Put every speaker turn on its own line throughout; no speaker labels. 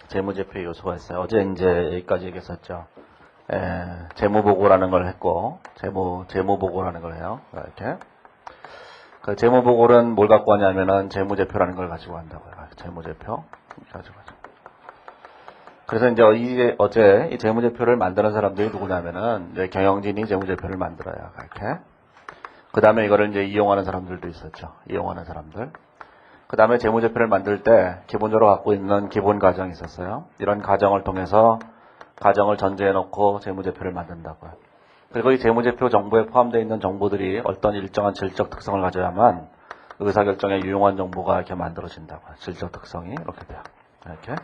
재무제표 요소가 있어요. 어제 이제 여기까지 얘기했었죠. 재무보고라는 걸 했고, 재무보고라는 걸 해요. 이렇게. 그 재무보고는 뭘 갖고 하냐면은 재무제표라는 걸 가지고 한다고요. 재무제표. 가지고 하죠. 그래서 이제 어제 이 재무제표를 만드는 사람들이 누구냐면은, 이제 경영진이 재무제표를 만들어요. 이렇게. 그 다음에 이거를 이제 이용하는 사람들도 있었죠. 이용하는 사람들. 그 다음에 재무제표를 만들 때 기본적으로 갖고 있는 기본 가정이 있었어요. 이런 가정을 통해서 가정을 전제해 놓고 재무제표를 만든다고요. 그리고 이 재무제표 정보에 포함되어 있는 정보들이 어떤 일정한 질적 특성을 가져야만 의사결정에 유용한 정보가 이렇게 만들어진다고요. 질적 특성이 이렇게 돼요. 이렇게.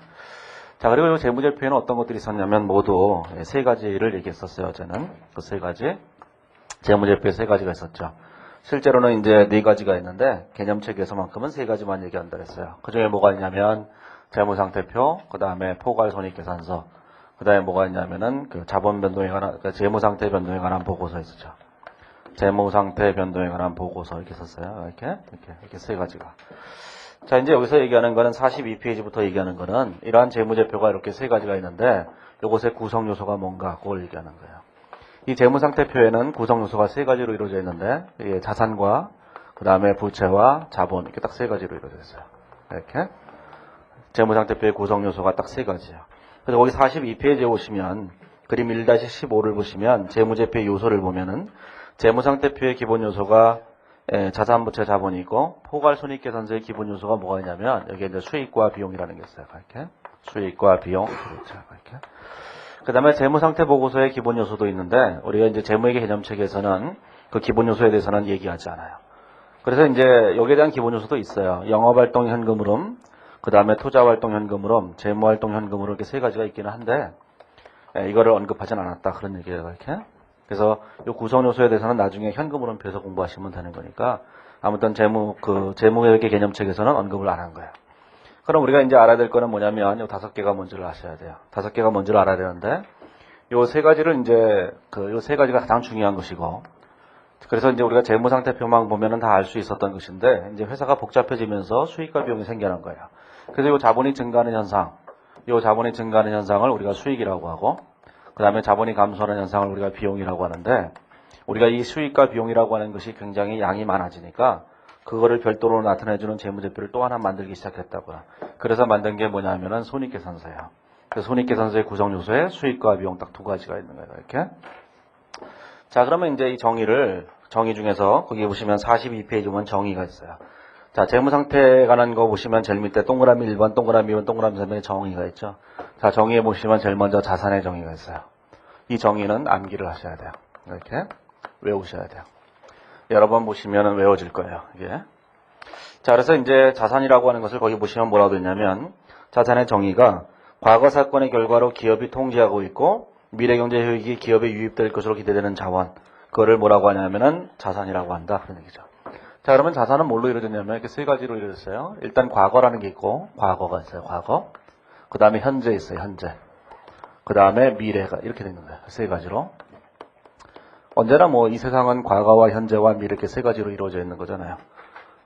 자, 그리고 이 재무제표에는 어떤 것들이 있었냐면 모두 세 가지를 얘기했었어요. 어제는. 그 세 가지. 재무제표에 세 가지가 있었죠. 실제로는 이제 네 가지가 있는데 개념책에서만큼은 세 가지만 얘기한다 그랬어요. 그 중에 뭐가 있냐면 재무상태표, 그 다음에 포괄손익계산서, 그 다음에 뭐가 있냐면은 그 자본 변동에 관한, 그러니까 재무상태 변동에 관한 보고서 있었죠. 재무상태 변동에 관한 보고서 이렇게 썼어요. 이렇게 세 가지가. 자, 이제 여기서 얘기하는 거는 42페이지부터 얘기하는 거는 이러한 재무제표가 이렇게 세 가지가 있는데 이것의 구성 요소가 뭔가 그걸 얘기하는 거예요. 이 재무상태표에는 구성 요소가 세 가지로 이루어져 있는데 자산과 그 다음에 부채와 자본 이렇게 딱 세 가지로 이루어져 있어요. 이렇게 재무상태표의 구성 요소가 딱 세 가지예요. 그래서 거기 42페이지에 보시면 그림 1-15를 보시면 재무제표의 요소를 보면은 재무상태표의 기본 요소가 자산, 부채, 자본이고 포괄손익계산서의 기본 요소가 뭐가 있냐면 여기에 이제 수익과 비용이라는 게 있어요. 이렇게 수익과 비용 이렇게. 그 다음에 재무상태 보고서의 기본 요소도 있는데 우리가 이제 재무회계 개념책에서는 그 기본 요소에 대해서는 얘기하지 않아요. 그래서 이제 여기에 대한 기본 요소도 있어요. 영업활동 현금 흐름, 그 다음에 투자활동 현금 흐름, 재무활동 현금 흐름 이렇게 세 가지가 있기는 한데 이거를 언급하진 않았다 그런 얘기예요. 이렇게. 그래서 이 구성 요소에 대해서는 나중에 현금 흐름표에서 공부하시면 되는 거니까 아무튼 재무회계 개념책에서는 언급을 안 한 거예요. 그럼 우리가 이제 알아야 될 거는 뭐냐면 요 5개가 뭔지를 아셔야 돼요. 5개가 뭔지를 알아야 되는데 요 세 가지를 이제 요 세 가지가 가장 중요한 것이고 그래서 이제 우리가 재무상태표만 보면은 다 알 수 있었던 것인데 이제 회사가 복잡해지면서 수익과 비용이 생겨난 거예요. 그래서 요 자본이 증가하는 현상, 요 자본이 증가하는 현상을 우리가 수익이라고 하고 그 다음에 자본이 감소하는 현상을 우리가 비용이라고 하는데 우리가 이 수익과 비용이라고 하는 것이 굉장히 양이 많아지니까 그거를 별도로 나타내주는 재무제표를 또 하나 만들기 시작했다고요. 그래서 만든 게 뭐냐면은 손익계산서예요. 그 손익계산서의 구성 요소에 수익과 비용 딱 두 가지가 있는 거예요. 이렇게. 자, 그러면 이제 이 정의 중에서 거기 보시면 42페이지 보면 정의가 있어요. 자, 재무상태에 관한 거 보시면 제일 밑에 동그라미 1번, 동그라미 2번, 동그라미 3번에 정의가 있죠. 자, 정의에 보시면 제일 먼저 자산의 정의가 있어요. 이 정의는 암기를 하셔야 돼요. 이렇게 외우셔야 돼요. 여러 번 보시면 외워질 거예요. 이게. 자, 그래서 이제 자산이라고 하는 것을 거기 보시면 뭐라고 했냐면 자산의 정의가 과거 사건의 결과로 기업이 통제하고 있고 미래경제 효익이 기업에 유입될 것으로 기대되는 자원 그거를 뭐라고 하냐면은 자산이라고 한다 그런 얘기죠. 자, 그러면 자산은 뭘로 이루어졌냐면 이렇게 세 가지로 이루어졌어요. 일단 과거라는 게 있고 과거가 있어요. 과거. 그 다음에 현재 있어요. 현재. 그 다음에 미래가 이렇게 되는 거예요. 세 가지로. 언제나 뭐 이 세상은 과거와 현재와 미래 이렇게 세 가지로 이루어져 있는 거잖아요.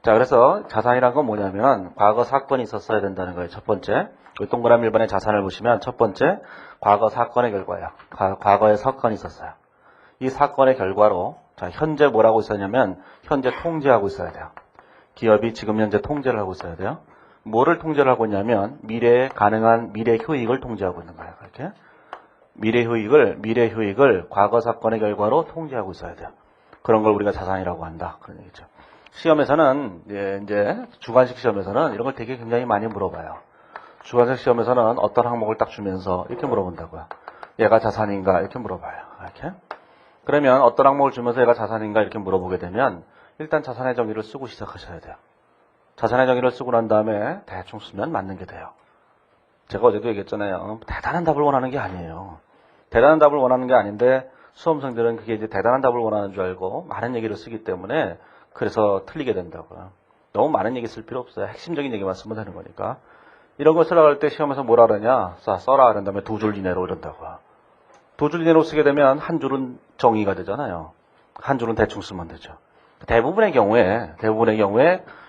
자, 그래서 자산이란 건 뭐냐면 과거 사건이 있었어야 된다는 거예요. 첫 번째. 동그라미 1번의 자산을 보시면 첫 번째 과거 사건의 결과예요. 과거에 사건이 있었어요. 이 사건의 결과로 자, 현재 뭐라고 있었냐면 현재 통제하고 있어야 돼요. 기업이 지금 현재 통제를 하고 있어야 돼요. 뭐를 통제를 하고 있냐면 미래에 가능한 미래 효익을 통제하고 있는 거예요. 이렇게. 미래 효익을 과거 사건의 결과로 통제하고 있어야 돼요. 그런 걸 우리가 자산이라고 한다. 그런 얘기죠. 시험에서는, 이제, 주관식 시험에서는 이런 걸 되게 굉장히 많이 물어봐요. 주관식 시험에서는 어떤 항목을 딱 주면서 이렇게 물어본다고요. 얘가 자산인가? 이렇게 물어봐요. 이렇게. 그러면 어떤 항목을 주면서 얘가 자산인가? 이렇게 물어보게 되면 일단 자산의 정의를 쓰고 시작하셔야 돼요. 자산의 정의를 쓰고 난 다음에 대충 쓰면 맞는 게 돼요. 제가 어제도 얘기했잖아요. 대단한 답을 원하는 게 아니에요. 대단한 답을 원하는 게 아닌데 수험생들은 그게 이제 대단한 답을 원하는 줄 알고 많은 얘기를 쓰기 때문에 그래서 틀리게 된다고요. 너무 많은 얘기 쓸 필요 없어요. 핵심적인 얘기만 쓰면 되는 거니까. 이런 거 쓰라고 할 때 시험에서 뭐라 그러냐? 써라 그런 다음에 두 줄 이내로 이런다고요. 두 줄 이내로 쓰게 되면 한 줄은 정의가 되잖아요. 한 줄은 대충 쓰면 되죠. 대부분의 경우에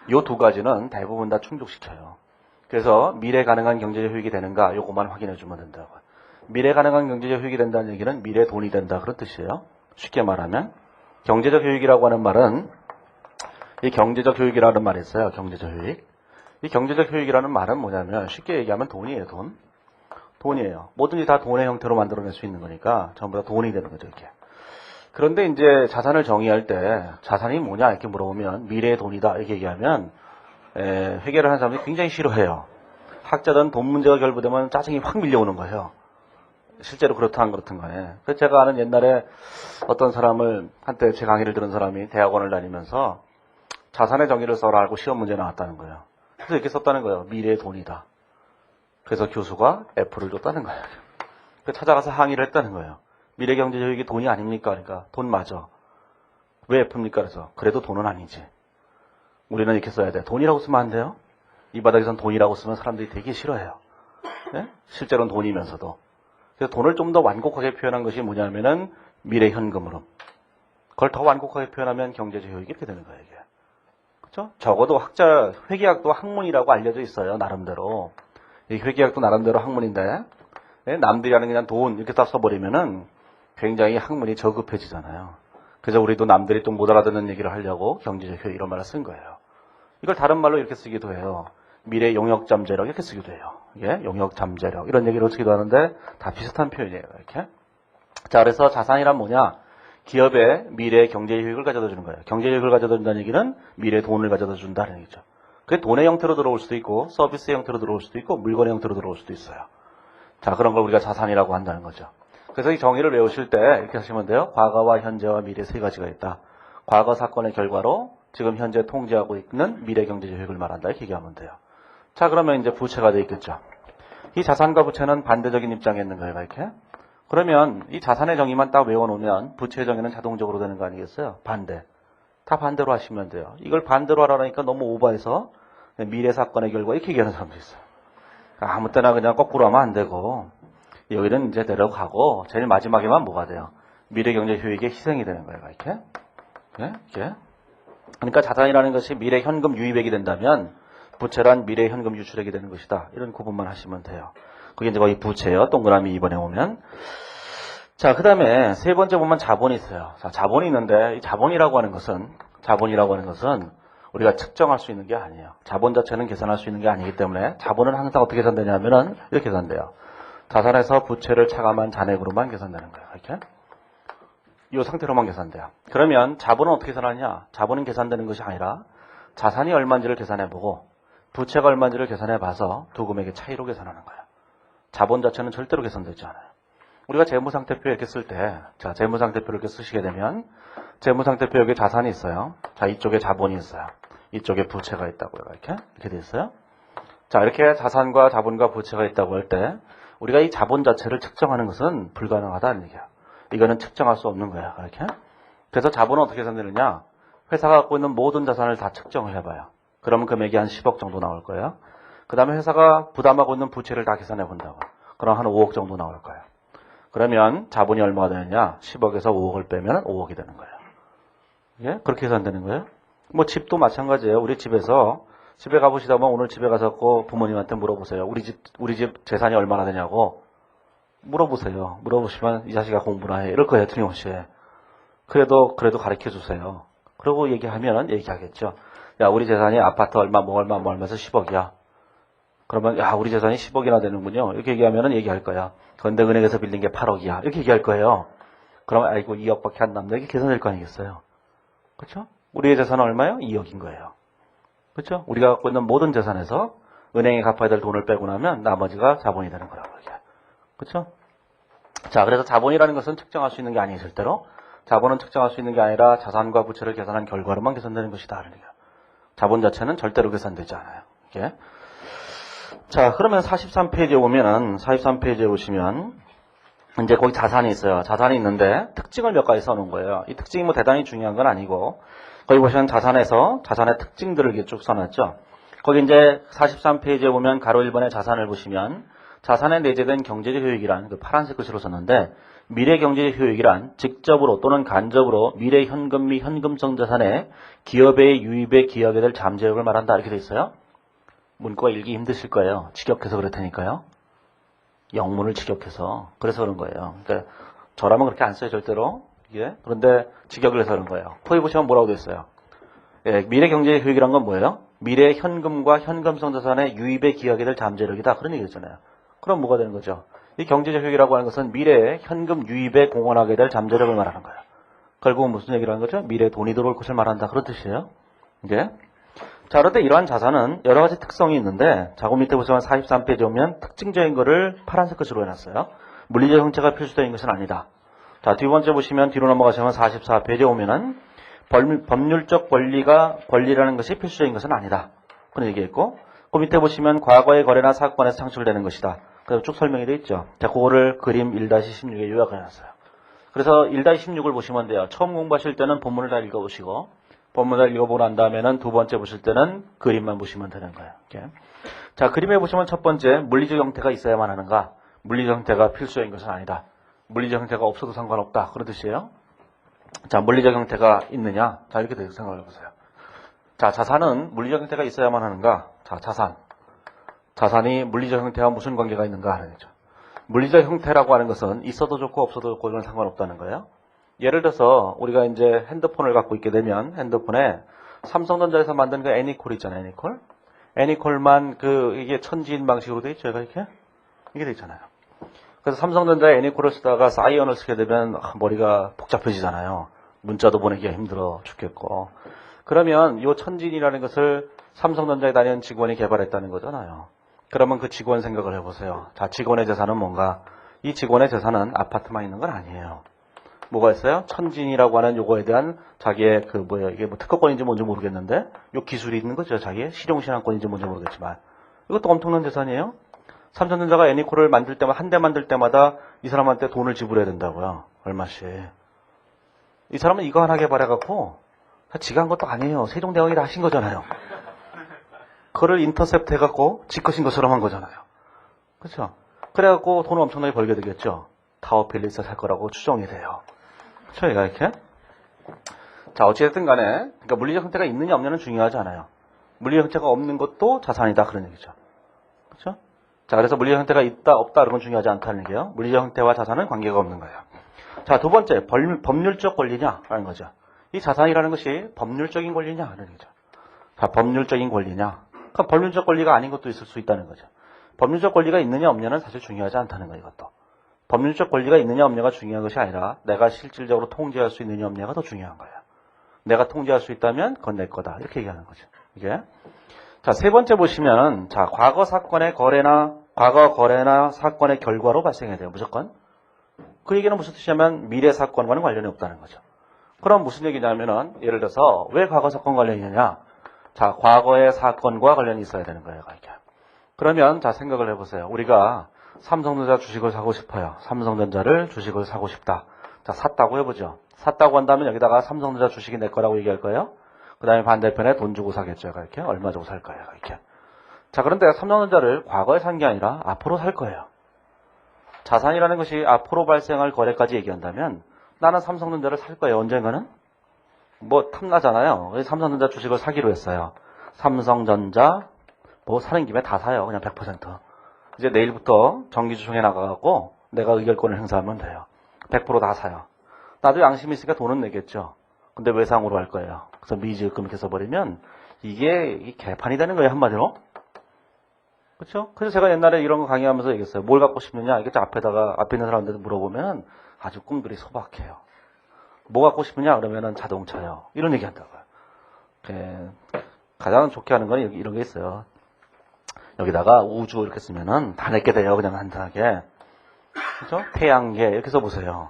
이 두 가지는 대부분 다 충족시켜요. 그래서 미래 가능한 경제적 효익이 되는가 요것만 확인해 주면 된다고요. 미래 가능한 경제적 효익이 된다는 얘기는 미래 돈이 된다 그런 뜻이에요. 쉽게 말하면 경제적 효익이라고 하는 말은 이 경제적 효익이라는 말이 있어요. 경제적 효익. 이 경제적 효익이라는 말은 뭐냐면 쉽게 얘기하면 돈이에요. 돈. 돈이에요. 뭐든지 다 돈의 형태로 만들어낼 수 있는 거니까 전부 다 돈이 되는 거죠. 이렇게. 그런데 이제 자산을 정의할 때 자산이 뭐냐 이렇게 물어보면 미래의 돈이다 이렇게 얘기하면 회계를 하는 사람들이 굉장히 싫어해요. 학자들은 돈 문제가 결부되면 짜증이 확 밀려오는 거예요. 실제로 그렇든 안 그렇든 간에. 그래서 제가 아는 옛날에 어떤 사람을 한때 제 강의를 들은 사람이 대학원을 다니면서 자산의 정의를 써라 하고 시험 문제 나왔다는 거예요. 그래서 이렇게 썼다는 거예요. 미래의 돈이다. 그래서 교수가 F를 줬다는 거예요. 그래서 찾아가서 항의를 했다는 거예요. 미래 경제적 효익이 돈이 아닙니까? 그러니까 돈 맞아. 왜 F입니까? 그래서 그래도 돈은 아니지. 우리는 이렇게 써야 돼. 돈이라고 쓰면 안 돼요. 이 바닥에선 돈이라고 쓰면 사람들이 되게 싫어해요. 네? 실제로는 돈이면서도. 그래서 돈을 좀 더 완곡하게 표현한 것이 뭐냐면은 미래 현금으로. 그걸 더 완곡하게 표현하면 경제적 효익이 이렇게 되는 거예요. 이게. 그렇죠? 적어도 회계학도 학문이라고 알려져 있어요. 나름대로. 이 회계학도 나름대로 학문인데 남들이 하는 그냥 돈 이렇게 딱 써버리면은 굉장히 학문이 저급해지잖아요. 그래서 우리도 남들이 좀 못 알아듣는 얘기를 하려고 경제적 효익 이런 말을 쓴 거예요. 이걸 다른 말로 이렇게 쓰기도 해요. 미래 용역 잠재력 이렇게 쓰기도 해요. 이게 용역 잠재력 이런 얘기를 쓰기도 하는데 다 비슷한 표현이에요. 이렇게. 자, 그래서 자산이란 뭐냐? 기업의 미래 경제 효익을 가져다 주는 거예요. 경제 효익을 가져다 준다는 얘기는 미래 돈을 가져다 준다는 얘기죠. 그게 돈의 형태로 들어올 수도 있고 서비스의 형태로 들어올 수도 있고 물건의 형태로 들어올 수도 있어요. 자, 그런 걸 우리가 자산이라고 한다는 거죠. 그래서 이 정의를 외우실 때 이렇게 하시면 돼요. 과거와 현재와 미래 세 가지가 있다. 과거 사건의 결과로 지금 현재 통제하고 있는 미래 경제적 효익을 말한다. 이렇게 얘기하면 돼요. 자, 그러면 이제 부채가 돼 있겠죠. 이 자산과 부채는 반대적인 입장에 있는 거예요. 이렇게. 그러면 이 자산의 정의만 딱 외워놓으면 부채의 정의는 자동적으로 되는 거 아니겠어요? 반대. 다 반대로 하시면 돼요. 이걸 반대로 하라니까 너무 오버해서 미래 사건의 결과 이렇게 얘기하는 사람도 있어요. 아무 때나 그냥 거꾸로 하면 안 되고 여기는 이제 내려가고 제일 마지막에만 뭐가 돼요? 미래 경제 효익의 희생이 되는 거예요. 이렇게. 네? 이렇게. 그러니까 자산이라는 것이 미래 현금 유입액이 된다면 부채란 미래 현금 유출액이 되는 것이다. 이런 구분만 하시면 돼요. 그게 이제 거의 부채예요. 동그라미 2번에 오면. 자, 그 다음에 세 번째 보면 자본이 있어요. 자, 자본이 있는데 이 자본이라고 하는 것은 우리가 측정할 수 있는 게 아니에요. 자본 자체는 계산할 수 있는 게 아니기 때문에 자본은 항상 어떻게 계산되냐면은 이렇게 계산돼요. 자산에서 부채를 차감한 잔액으로만 계산되는 거예요. 이렇게. 이 상태로만 계산돼요. 그러면 자본은 어떻게 계산하냐? 자본은 계산되는 것이 아니라 자산이 얼마인지를 계산해보고 부채가 얼마인지를 계산해봐서 두 금액의 차이로 계산하는 거예요. 자본 자체는 절대로 계산되지 않아요. 우리가 재무상태표 이렇게 쓸 때, 자, 재무상태표를 이렇게 쓰시게 되면 재무상태표 여기 자산이 있어요. 자, 이쪽에 자본이 있어요. 이쪽에 부채가 있다고요. 이렇게 돼 있어요. 자, 이렇게 자산과 자본과 부채가 있다고 할 때 우리가 이 자본 자체를 측정하는 것은 불가능하다는 얘기야. 이거는 측정할 수 없는 거야. 이렇게. 그래서 자본은 어떻게 계산되느냐? 회사가 갖고 있는 모든 자산을 다 측정을 해봐요. 그러면 금액이 한 10억 정도 나올 거예요. 그 다음에 회사가 부담하고 있는 부채를 다 계산해 본다고. 그럼 한 5억 정도 나올 거예요. 그러면 자본이 얼마가 되느냐? 10억에서 5억을 빼면 5억이 되는 거예요. 예? 그렇게 계산되는 거예요. 뭐 집도 마찬가지예요. 우리 집에 가보시다 보면 오늘 집에 가서 부모님한테 물어보세요. 우리 집 재산이 얼마나 되냐고 물어보세요. 물어보시면 이 자식아 공부나 해. 이럴 거예요. 틀림없이. 그래도 가르쳐 주세요. 그러고 얘기하면 얘기하겠죠. 야, 우리 재산이 아파트 얼마에서 10억이야. 그러면 야, 우리 재산이 10억이나 되는군요. 이렇게 얘기하면 얘기할 거야. 그런데 은행에서 빌린 게 8억이야. 이렇게 얘기할 거예요. 그러면 아이고 2억밖에 안 남네. 이렇게 계산될 거 아니겠어요. 그렇죠? 우리의 재산은 얼마예요? 2억인 거예요. 그렇죠? 우리가 갖고 있는 모든 재산에서 은행에 갚아야 될 돈을 빼고 나면 나머지가 자본이 되는 거라고. 그렇죠? 자, 그래서 자본이라는 것은 측정할 수 있는 게 아니에요. 절대로. 자본은 측정할 수 있는 게 아니라 자산과 부채를 계산한 결과로만 계산되는 것이다. 그러니까. 자본 자체는 절대로 계산되지 않아요. 이게. 자, 그러면 43페이지에 오면은 43페이지에 오시면 이제 거기 자산이 있어요. 자산이 있는데 특징을 몇 가지 써놓은 거예요. 이 특징이 뭐 대단히 중요한 건 아니고 거기 보시면 자산에서 자산의 특징들을 이렇게 쭉 써놨죠. 거기 이제 43페이지에 보면 가로 1번의 자산을 보시면 자산에 내재된 경제적 효익이란 그 파란색 글씨로 썼는데 미래 경제적 효익이란 직접으로 또는 간접으로 미래 현금 및 현금성 자산에 기업의 유입에 기여하게 될 잠재력을 말한다. 이렇게 돼 있어요. 문과 읽기 힘드실 거예요. 직역해서 그럴 테니까요. 영문을 직역해서. 그래서 그런 거예요. 그러니까 저라면 그렇게 안 써요, 절대로. 이게. 그런데 직역을 해서 그런 거예요. 코에 보시면 뭐라고 돼 있어요? 예, 미래 경제 효익이란 건 뭐예요? 미래 현금과 현금성 자산의 유입에 기여하게 될 잠재력이다. 그런 얘기잖아요. 그럼 뭐가 되는 거죠? 이 경제적 효익이라고 하는 것은 미래에 현금 유입에 공헌하게 될 잠재력을 말하는 거예요. 결국은 무슨 얘기를 하는 거죠? 미래에 돈이 들어올 것을 말한다. 그런 뜻이에요. 이제. 자, 그런데 이러한 자산은 여러 가지 특성이 있는데, 자고 밑에 보시면 43페이지 오면 특징적인 거를 파란색 것으로 해놨어요. 물리적 형태가 필수적인 것은 아니다. 자, 두 번째 보시면 뒤로 넘어가시면 44페이지에 오면은 법률적 권리라는 것이 필수적인 것은 아니다. 그런 얘기했고, 그 밑에 보시면 과거의 거래나 사건에서 창출되는 것이다. 그래서 쭉 설명이 되어 있죠. 자, 그거를 그림 1-16에 요약해놨어요. 그래서 1-16을 보시면 돼요. 처음 공부하실 때는 본문을 다 읽어보시고, 본문을 읽어보고 난 다음에는 두 번째 보실 때는 그림만 보시면 되는 거예요. 이렇게. 자, 그림에 보시면 첫 번째, 물리적 형태가 있어야만 하는가? 물리적 형태가 필수적인 것은 아니다. 물리적 형태가 없어도 상관없다. 그런 뜻이에요. 자, 물리적 형태가 있느냐? 자, 이렇게 생각을 해보세요. 자, 자산은 물리적 형태가 있어야만 하는가? 자, 자산이 물리적 형태와 무슨 관계가 있는가 하는 거죠. 물리적 형태라고 하는 것은 있어도 좋고 없어도 좋고 이건 상관없다는 거예요. 예를 들어서 우리가 이제 핸드폰을 갖고 있게 되면 핸드폰에 삼성전자에서 만든 그 애니콜 있잖아요. 애니콜만 이게 천지인 방식으로 돼 있죠. 이렇게 이게 돼 있잖아요. 그래서 삼성전자의 애니콜을 쓰다가 사이언을 쓰게 되면 머리가 복잡해지잖아요. 문자도 보내기가 힘들어 죽겠고. 그러면 이 천진이라는 것을 삼성전자에 다니는 직원이 개발했다는 거잖아요. 그러면 그 직원 생각을 해보세요. 자, 직원의 재산은 뭔가? 이 직원의 재산은 아파트만 있는 건 아니에요. 뭐가 있어요? 천진이라고 하는 요거에 대한 자기의 이게 뭐 특허권인지 뭔지 모르겠는데 요 기술이 있는 거죠. 자기의 실용신앙권인지 뭔지 모르겠지만 이것도 엄청난 재산이에요. 삼성전자가 애니콜을 만들 때마다 한 대 만들 때마다 이 사람한테 돈을 지불해야 된다고요. 얼마씩. 이 사람은 이거 하나 개발해갖고 지가 한 것도 아니에요. 세종대왕이 다 하신 거잖아요. 그거를 인터셉트 해갖고 지 것인 것처럼 한 거잖아요. 그렇죠? 그래갖고 돈을 엄청나게 벌게 되겠죠. 타워 필리스 살 거라고 추정이 돼요. 그렇죠? 얘가 이렇게. 자, 어찌됐든 간에 그러니까 물리적 형태가 있느냐 없느냐는 중요하지 않아요. 물리적 형태가 없는 것도 자산이다 그런 얘기죠. 그렇죠? 자, 그래서 물리적 형태가 있다 없다 이런 건 중요하지 않다는 얘기예요. 물리적 형태와 자산은 관계가 없는 거예요. 자, 두 번째 법률적 권리냐라는 거죠. 이 자산이라는 것이 법률적인 권리냐 하는 얘기죠. 자, 법률적인 권리냐. 그럼 법률적 권리가 아닌 것도 있을 수 있다는 거죠. 법률적 권리가 있느냐 없느냐는 사실 중요하지 않다는 거예요. 이것도. 법률적 권리가 있느냐 없느냐가 중요한 것이 아니라 내가 실질적으로 통제할 수 있느냐 없느냐가 더 중요한 거예요. 내가 통제할 수 있다면 그건 내 거다. 이렇게 얘기하는 거죠. 이게. 자, 세 번째 보시면 자, 과거 거래나 사건의 결과로 발생해야 돼요. 무조건. 그 얘기는 무슨 뜻이냐면 미래 사건과는 관련이 없다는 거죠. 그럼 무슨 얘기냐면은 예를 들어서 왜 과거 사건 관련이 있느냐? 자, 과거의 사건과 관련이 있어야 되는 거예요. 이렇게. 그러면 자, 생각을 해보세요. 우리가 삼성전자 주식을 사고 싶어요. 삼성전자를 주식을 사고 싶다. 자, 샀다고 해보죠. 샀다고 한다면 여기다가 삼성전자 주식이 내 거라고 얘기할 거예요. 그 다음에 반대편에 돈 주고 사겠죠. 이렇게. 얼마 주고 살 거예요. 이렇게. 자, 그런데 삼성전자를 과거에 산 게 아니라 앞으로 살 거예요. 자산이라는 것이 앞으로 발생할 거래까지 얘기한다면 나는 삼성전자를 살 거예요. 언젠가는. 뭐 탐나잖아요. 삼성전자 주식을 사기로 했어요. 삼성전자 뭐 사는 김에 다 사요. 그냥 100%. 이제 내일부터 정기주총에 나가갖고 내가 의결권을 행사하면 돼요. 100% 다 사요. 나도 양심이 있으니까 돈은 내겠죠. 근데 외상으로 할 거예요. 그래서 미지급금 이렇게 써버리면 이게 개판이 되는 거예요. 한마디로. 그렇죠? 그래서 제가 옛날에 이런 거 강의하면서 얘기했어요. 뭘 갖고 싶느냐? 이게 앞에 있는 사람한테 물어보면 아주 꿈들이 소박해요. 뭐 갖고 싶느냐? 그러면은 자동차요. 이런 얘기 한다고요. 가장 좋게 하는 건 이런 게 있어요. 여기다가 우주 이렇게 쓰면은 다 내게 돼요. 그냥 간단하게. 그렇죠? 태양계 이렇게 써보세요.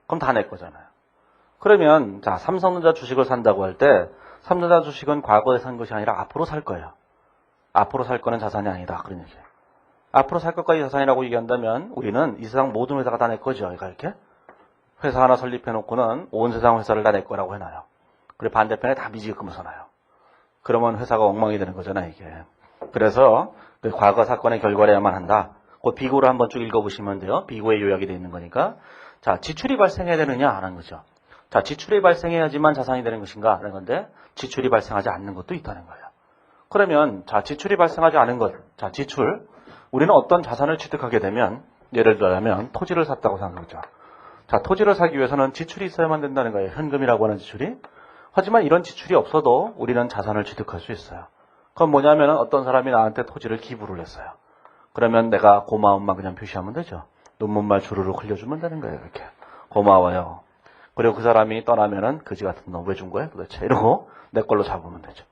그럼 다 내 거잖아요. 그러면 자, 삼성전자 주식을 산다고 할 때 삼성전자 주식은 과거에 산 것이 아니라 앞으로 살 거예요. 앞으로 살 거는 자산이 아니다. 그런 얘기예요. 앞으로 살 것까지 자산이라고 얘기한다면 우리는 이 세상 모든 회사가 다 내 거죠. 이렇게. 회사 하나 설립해놓고는 온 세상 회사를 다 내 거라고 해놔요. 그리고 반대편에 다 미지급금을 써놔요. 그러면 회사가 엉망이 되는 거잖아요. 이게. 그래서 그 과거 사건의 결과라야만 한다. 그 비고를 한번 쭉 읽어보시면 돼요. 비고에 요약이 되어 있는 거니까. 자, 지출이 발생해야 되느냐 하는 거죠. 자, 지출이 발생해야지만 자산이 되는 것인가 하는 건데 지출이 발생하지 않는 것도 있다는 거예요. 그러면 자, 지출이 발생하지 않은 것. 자, 지출. 우리는 어떤 자산을 취득하게 되면 예를 들자면 토지를 샀다고 생각하죠. 자, 토지를 사기 위해서는 지출이 있어야만 된다는 거예요. 현금이라고 하는 지출이. 하지만 이런 지출이 없어도 우리는 자산을 취득할 수 있어요. 그건 뭐냐면 어떤 사람이 나한테 토지를 기부를 했어요. 그러면 내가 고마움만 그냥 표시하면 되죠. 논문말 주르륵 흘려주면 되는 거예요. 이렇게. 고마워요. 그리고 그 사람이 떠나면은 그지 같은 놈 왜 준 거야? 도대체 이러고 내 걸로 잡으면 되죠.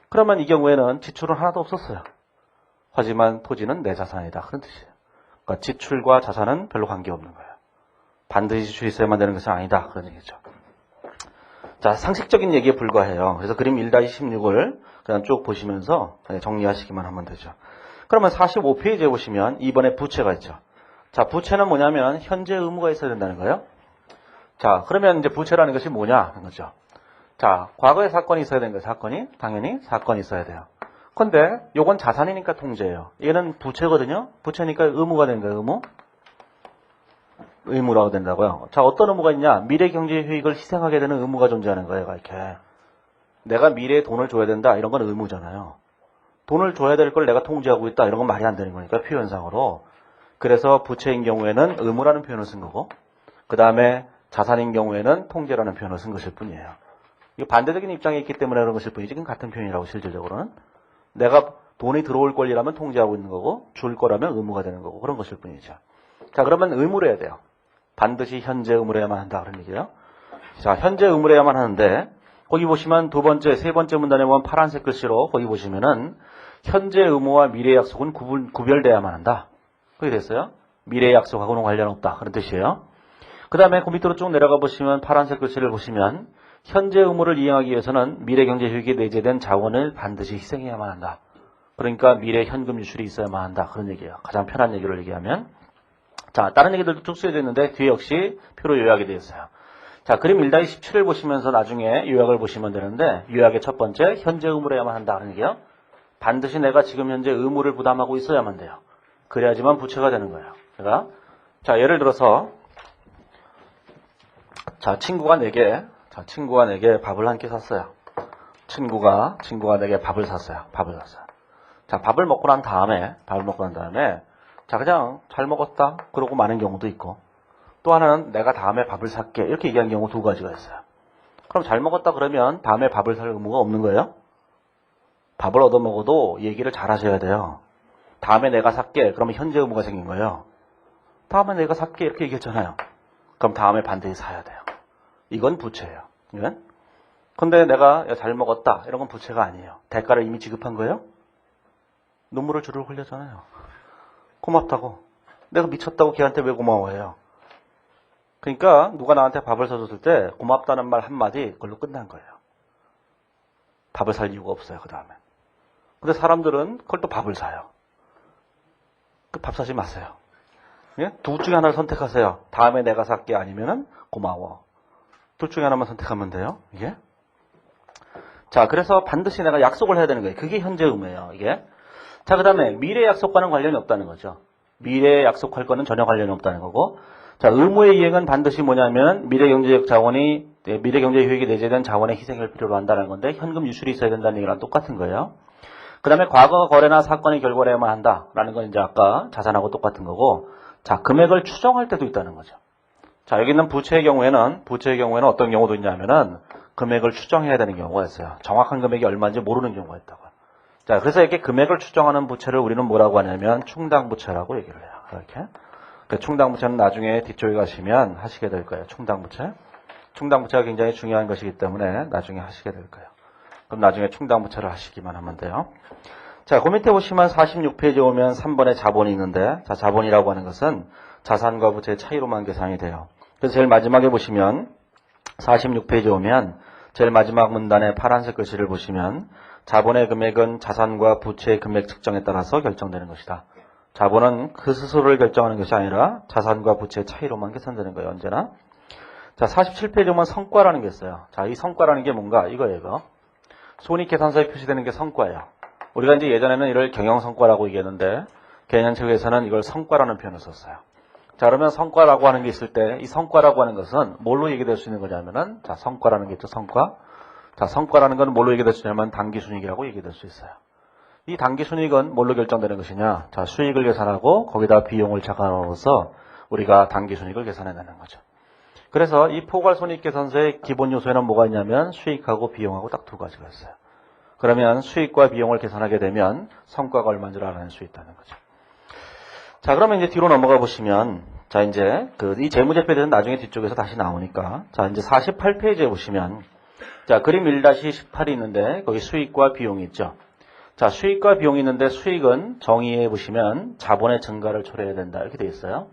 그러면 이 경우에는 지출은 하나도 없었어요. 하지만 토지는 내 자산이다. 그런 뜻이에요. 그러니까 지출과 자산은 별로 관계없는 거예요. 반드시 지출이 있어야만 되는 것은 아니다. 그런 얘기죠. 자, 상식적인 얘기에 불과해요. 그래서 그림 1-16을 그냥 쭉 보시면서 정리하시기만 하면 되죠. 그러면 45페이지에 보시면 2번에 부채가 있죠. 자, 부채는 뭐냐면 현재 의무가 있어야 된다는 거예요. 자, 그러면 이제 부채라는 것이 뭐냐 하는 거죠. 자, 과거에 사건이 있어야 되는 거예요. 사건이. 당연히 사건이 있어야 돼요. 근데 요건 자산이니까 통제예요. 얘는 부채거든요. 부채니까 의무가 되는 거예요. 의무. 의무라고 된다고요. 자, 어떤 의무가 있냐? 미래 경제 효익을 희생하게 되는 의무가 존재하는 거예요. 이렇게. 내가 미래에 돈을 줘야 된다. 이런 건 의무잖아요. 돈을 줘야 될 걸 내가 통제하고 있다. 이런 건 말이 안 되는 거니까 표현상으로. 그래서 부채인 경우에는 의무라는 표현을 쓴 거고 그 다음에 자산인 경우에는 통제라는 표현을 쓴 것일 뿐이에요. 이거 반대적인 입장에 있기 때문에 그런 것일 뿐이지 같은 표현이라고 실질적으로는. 내가 돈이 들어올 권리라면 통제하고 있는 거고 줄 거라면 의무가 되는 거고 그런 것일 뿐이죠. 자, 그러면 의무로 해야 돼요. 반드시 현재 의무로 해야만 한다 그런 얘기예요. 자, 현재 의무로 해야만 하는데 거기 보시면 두 번째, 세 번째 문단에 보면 파란색 글씨로 거기 보시면은 현재 의무와 미래 약속은 구별돼야만 한다. 그게 됐어요. 미래 약속하고는 관련 없다. 그런 뜻이에요. 그 다음에 그 밑으로 쭉 내려가 보시면 파란색 글씨를 보시면 현재 의무를 이행하기 위해서는 미래 경제 효익에 내재된 자원을 반드시 희생해야만 한다. 그러니까 미래 현금 유출이 있어야만 한다. 그런 얘기예요. 가장 편한 얘기를 얘기하면. 자, 다른 얘기들도 쭉 쓰여져 있는데 뒤에 역시 표로 요약이 되어 있어요. 자, 그림 1-17을 보시면서 나중에 요약을 보시면 되는데 요약의 첫 번째, 현재 의무로 해야만 한다. 그런 얘기예요. 반드시 내가 지금 현재 의무를 부담하고 있어야만 돼요. 그래야지만 부채가 되는 거예요. 제가 자, 예를 들어서 자, 친구가 내게 밥을 한 끼 샀어요. 친구가 내게 밥을 샀어요. 자, 밥을 먹고 난 다음에 자, 그냥 잘 먹었다 그러고 마는 경우도 있고 또 하나는 내가 다음에 밥을 살게 이렇게 얘기한 경우 두 가지가 있어요. 그럼 잘 먹었다 그러면 다음에 밥을 살 의무가 없는 거예요? 밥을 얻어먹어도 얘기를 잘 하셔야 돼요. 다음에 내가 살게 그러면 현재 의무가 생긴 거예요. 다음에 내가 살게 이렇게 얘기했잖아요. 그럼 다음에 반드시 사야 돼요. 이건 부채예요. 이건? 근데 내가 잘 먹었다 이런 건 부채가 아니에요. 대가를 이미 지급한 거예요? 눈물을 주르륵 흘렸잖아요. 고맙다고. 내가 미쳤다고 걔한테 왜 고마워해요? 그러니까 누가 나한테 밥을 사줬을 때 고맙다는 말 한마디 그걸로 끝난 거예요. 밥을 살 이유가 없어요. 그 다음에. 근데 사람들은 그걸 또 밥을 사요. 그 밥 사지 마세요. 예? 둘 중에 하나를 선택하세요. 다음에 내가 살게 아니면은 고마워. 둘 중에 하나만 선택하면 돼요. 이게. 자, 그래서 반드시 내가 약속을 해야 되는 거예요. 그게 현재 의무예요. 이게. 자, 그 다음에 미래 약속과는 관련이 없다는 거죠. 미래에 약속할 거는 전혀 관련이 없다는 거고. 자, 의무의 이행은 반드시 뭐냐면 미래 경제적 자원이 미래 경제 효익이 내재된 자원의 희생을 필요로 한다는 건데 현금 유출이 있어야 된다는 얘기랑 똑같은 거예요. 그 다음에 과거 거래나 사건의 결과로야만 한다라는 건 이제 아까 자산하고 똑같은 거고. 자, 금액을 추정할 때도 있다는 거죠. 자, 여기 있는 부채의 경우에는 어떤 경우도 있냐면은 금액을 추정해야 되는 경우가 있어요. 정확한 금액이 얼마인지 모르는 경우가 있다고. 자, 그래서 이렇게 금액을 추정하는 부채를 우리는 뭐라고 하냐면 충당부채라고 얘기를 해요. 이렇게. 그 충당부채는 나중에 뒤쪽에 가시면 하시게 될 거예요. 충당부채. 충당부채가 굉장히 중요한 것이기 때문에 나중에 하시게 될 거예요. 그럼 나중에 충당부채를 하시기만 하면 돼요. 자, 그 밑에 보시면 46페이지에 오면 3번에 자본이 있는데, 자, 자본이라고 하는 것은 자산과 부채의 차이로만 계산이 돼요. 그래서 제일 마지막에 보시면 46페이지에 오면 제일 마지막 문단에 파란색 글씨를 보시면 자본의 금액은 자산과 부채의 금액 측정에 따라서 결정되는 것이다. 자본은 그 스스로를 결정하는 것이 아니라 자산과 부채의 차이로만 계산되는 거예요. 언제나. 자, 47페이지에 보면 성과라는 게 있어요. 자, 이 성과라는 게 뭔가 이거예요. 이거. 손익계산서에 표시되는 게 성과예요. 우리가 이제 예전에는 이걸 경영성과라고 얘기했는데 개념책에서는 이걸 성과라는 표현을 썼어요. 자, 그러면 성과라고 하는 게 있을 때 이 성과라고 하는 것은 뭘로 얘기될 수 있는 거냐면은 자, 성과라는 게 있죠. 성과. 자, 성과라는 건 뭘로 얘기될 수 있냐면 단기순이익이라고 얘기될 수 있어요. 이 당기순이익은 뭘로 결정되는 것이냐? 자, 수익을 계산하고 거기다 비용을 잡아넣어서 우리가 당기순이익을 계산해내는 거죠. 그래서 이 포괄손익계산서의 기본 요소에는 뭐가 있냐면 수익하고 비용하고 딱 두 가지가 있어요. 그러면 수익과 비용을 계산하게 되면 성과가 얼마인 줄 알아낼 수 있다는 거죠. 자, 그러면 이제 뒤로 넘어가 보시면, 자, 이제 이 재무제표에 대해서 나중에 뒤쪽에서 다시 나오니까, 자, 이제 48페이지에 보시면, 자, 그림 1-18이 있는데 거기 수익과 비용이 있죠. 자, 수익과 비용이 있는데 수익은 정의해 보시면 자본의 증가를 초래해야 된다 이렇게 되어 있어요.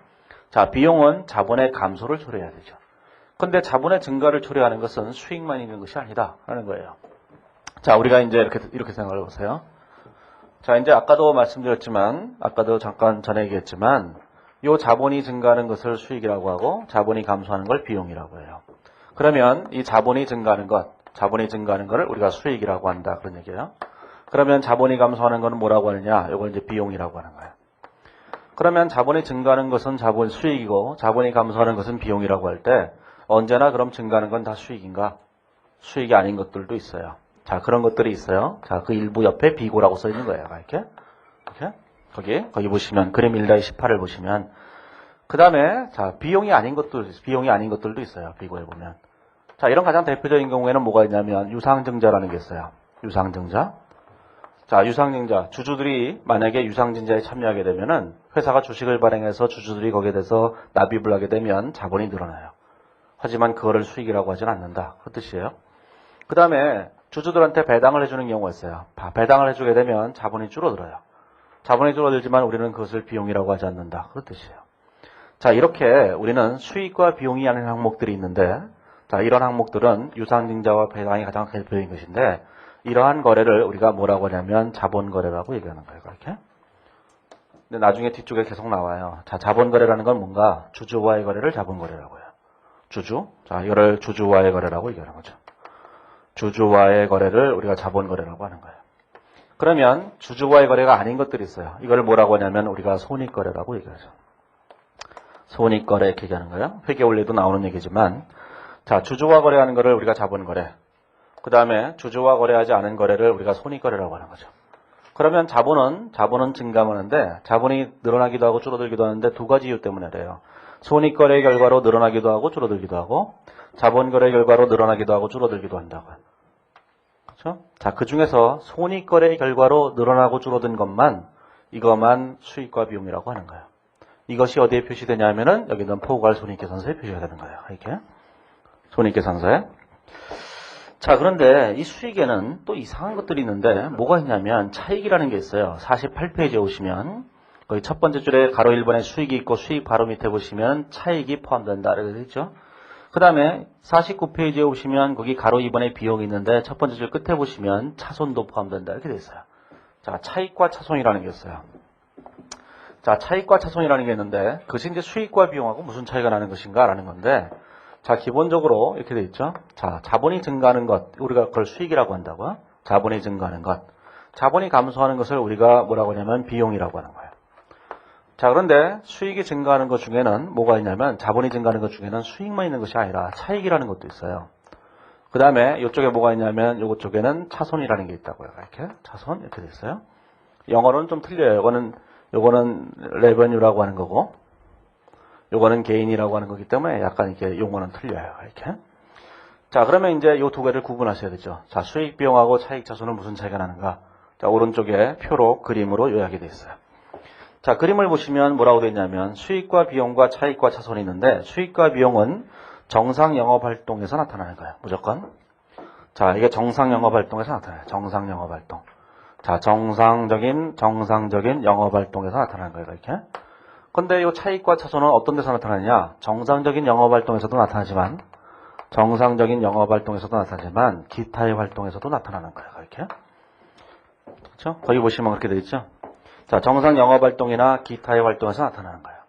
자, 비용은 자본의 감소를 초래해야 되죠. 근데 자본의 증가를 초래하는 것은 수익만 있는 것이 아니다 라는 거예요. 자, 우리가 이제 이렇게 생각을 해보세요. 자, 이제 아까도 말씀드렸지만, 아까도 잠깐 전에 얘기했지만, 요 자본이 증가하는 것을 수익이라고 하고, 자본이 감소하는 걸 비용이라고 해요. 그러면 이 자본이 증가하는 거를 우리가 수익이라고 한다. 그런 얘기예요. 그러면 자본이 감소하는 거는 뭐라고 하느냐? 이걸 이제 비용이라고 하는 거예요. 그러면 자본이 증가하는 것은 자본 수익이고, 자본이 감소하는 것은 비용이라고 할 때, 언제나 그럼 증가하는 건 다 수익인가? 수익이 아닌 것들도 있어요. 자, 그런 것들이 있어요. 자, 그 일부 옆에 비고라고 써 있는 거예요. 이렇게. 거기 보시면, 그림 1-18을 보시면, 그 다음에, 자, 비용이 아닌 것들도 있어요. 비고에 보면. 자, 이런 가장 대표적인 경우에는 뭐가 있냐면, 유상증자라는 게 있어요. 유상증자. 자, 유상증자. 주주들이 만약에 유상증자에 참여하게 되면은, 회사가 주식을 발행해서 주주들이 거기에 대해서 납입을 하게 되면 자본이 늘어나요. 하지만 그거를 수익이라고 하진 않는다. 그 뜻이에요. 그 다음에, 주주들한테 배당을 해주는 경우가 있어요. 배당을 해주게 되면 자본이 줄어들어요. 자본이 줄어들지만 우리는 그것을 비용이라고 하지 않는다. 그런 뜻이에요. 자, 이렇게 우리는 수익과 비용이 아닌 항목들이 있는데, 자, 이런 항목들은 유상증자와 배당이 가장 대표적인 것인데, 이러한 거래를 우리가 뭐라고 하냐면 자본거래라고 얘기하는 거예요. 이렇게. 근데 나중에 뒤쪽에 계속 나와요. 자, 자본거래라는 건 뭔가 주주와의 거래를 자본거래라고 해요. 주주. 자, 이거를 주주와의 거래라고 얘기하는 거죠. 주주와의 거래를 우리가 자본거래라고 하는 거예요. 그러면 주주와의 거래가 아닌 것들이 있어요. 이걸 뭐라고 하냐면 우리가 손익거래라고 얘기하죠. 손익거래 이렇게 얘기하는 거예요. 회계 원리도 나오는 얘기지만, 자, 주주와 거래하는 거를 우리가 자본거래, 그 다음에 주주와 거래하지 않은 거래를 우리가 손익거래라고 하는 거죠. 그러면 자본은 증가하는데 자본이 늘어나기도 하고 줄어들기도 하는데 두 가지 이유 때문에 그래요. 손익거래의 결과로 늘어나기도 하고 줄어들기도 하고, 자본거래의 결과로 늘어나기도 하고 줄어들기도 한다고요. 그렇죠? 자, 그 중에서 손익거래의 결과로 늘어나고 줄어든 이것만 수익과 비용이라고 하는 거예요. 이것이 어디에 표시되냐면은 여기 있는 포괄손익계산서에 표시가 되는 거예요. 이렇게. 손익계산서에. 자, 그런데 이 수익에는 또 이상한 것들이 있는데 뭐가 있냐면 차익이라는 게 있어요. 48페이지에 오시면 거기 첫 번째 줄에 가로 1번에 수익이 있고 수익 바로 밑에 보시면 차익이 포함된다. 이렇게 되어 있죠. 그 다음에 49페이지에 오시면 거기 가로 2번에 비용이 있는데 첫 번째 줄 끝에 보시면 차손도 포함된다. 이렇게 되어 있어요. 자, 차익과 차손이라는 게 있어요. 자, 차익과 차손이라는 게 있는데 그것이 이제 수익과 비용하고 무슨 차이가 나는 것인가 라는 건데, 자, 기본적으로 이렇게 되어 있죠. 자, 자본이 증가하는 것, 우리가 그걸 수익이라고 한다고요. 자본이 증가하는 것. 자본이 감소하는 것을 우리가 뭐라고 하냐면 비용이라고 하는 거예요. 자, 그런데 수익이 증가하는 것 중에는 뭐가 있냐면 자본이 증가하는 것 중에는 수익만 있는 것이 아니라 차익이라는 것도 있어요. 그 다음에 이쪽에 뭐가 있냐면 요것 쪽에는 차손이라는 게 있다고요. 이렇게 차손 이렇게 돼 있어요. 영어로는 좀 틀려요. 요거는 레버뉴라고 하는 거고 요거는 개인이라고 하는 거기 때문에 약간 이렇게 용어는 틀려요. 이렇게. 자, 그러면 이제 요 두 개를 구분하셔야 되죠. 자, 수익 비용하고 차익 차손은 무슨 차이가 나는가? 자, 오른쪽에 표로 그림으로 요약이 되어 있어요. 자, 그림을 보시면 뭐라고 되어 있냐면 수익과 비용과 차익과 차손이 있는데 수익과 비용은 정상 영업 활동에서 나타나는 거예요. 무조건. 자, 이게 정상 영업 활동에서 나타나요. 정상 영업 활동. 자, 정상적인 영업 활동에서 나타나는 거예요. 이렇게. 근데 이 차익과 차손은 어떤 데서 나타나느냐? 정상적인 영업 활동에서도 나타나지만 기타의 활동에서도 나타나는 거예요. 이렇게. 그렇죠? 거기 보시면 그렇게 되어 있죠. 자, 정상 영업활동이나 기타의 활동에서 나타나는 거예요.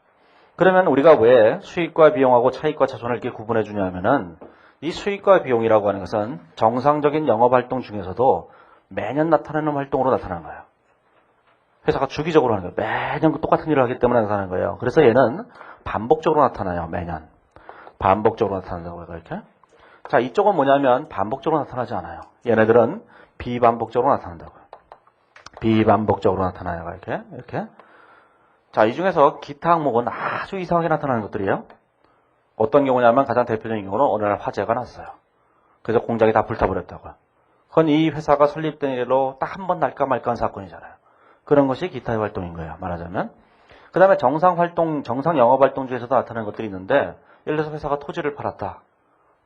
그러면 우리가 왜 수익과 비용하고 차익과 차손을 이렇게 구분해 주냐면은 이 수익과 비용이라고 하는 것은 정상적인 영업활동 중에서도 매년 나타나는 활동으로 나타나는 거예요. 회사가 주기적으로 하는 거예요. 매년 똑같은 일을 하기 때문에 나타나는 거예요. 그래서 얘는 반복적으로 나타나요. 매년. 반복적으로 나타난다고 해요. 이렇게. 자, 이쪽은 뭐냐면 반복적으로 나타나지 않아요. 얘네들은 비반복적으로 나타난다고요. 비반복적으로 나타나요. 이렇게. 자, 이 중에서 기타 항목은 아주 이상하게 나타나는 것들이에요. 어떤 경우냐면 가장 대표적인 경우는 어느 날 화재가 났어요. 그래서 공장이 다 불타버렸다고요. 그건 이 회사가 설립된 이래로 딱 한 번 날까 말까한 사건이잖아요. 그런 것이 기타의 활동인 거예요. 말하자면. 그 다음에 정상 영업 활동 중에서도 나타나는 것들이 있는데, 예를 들어서 회사가 토지를 팔았다.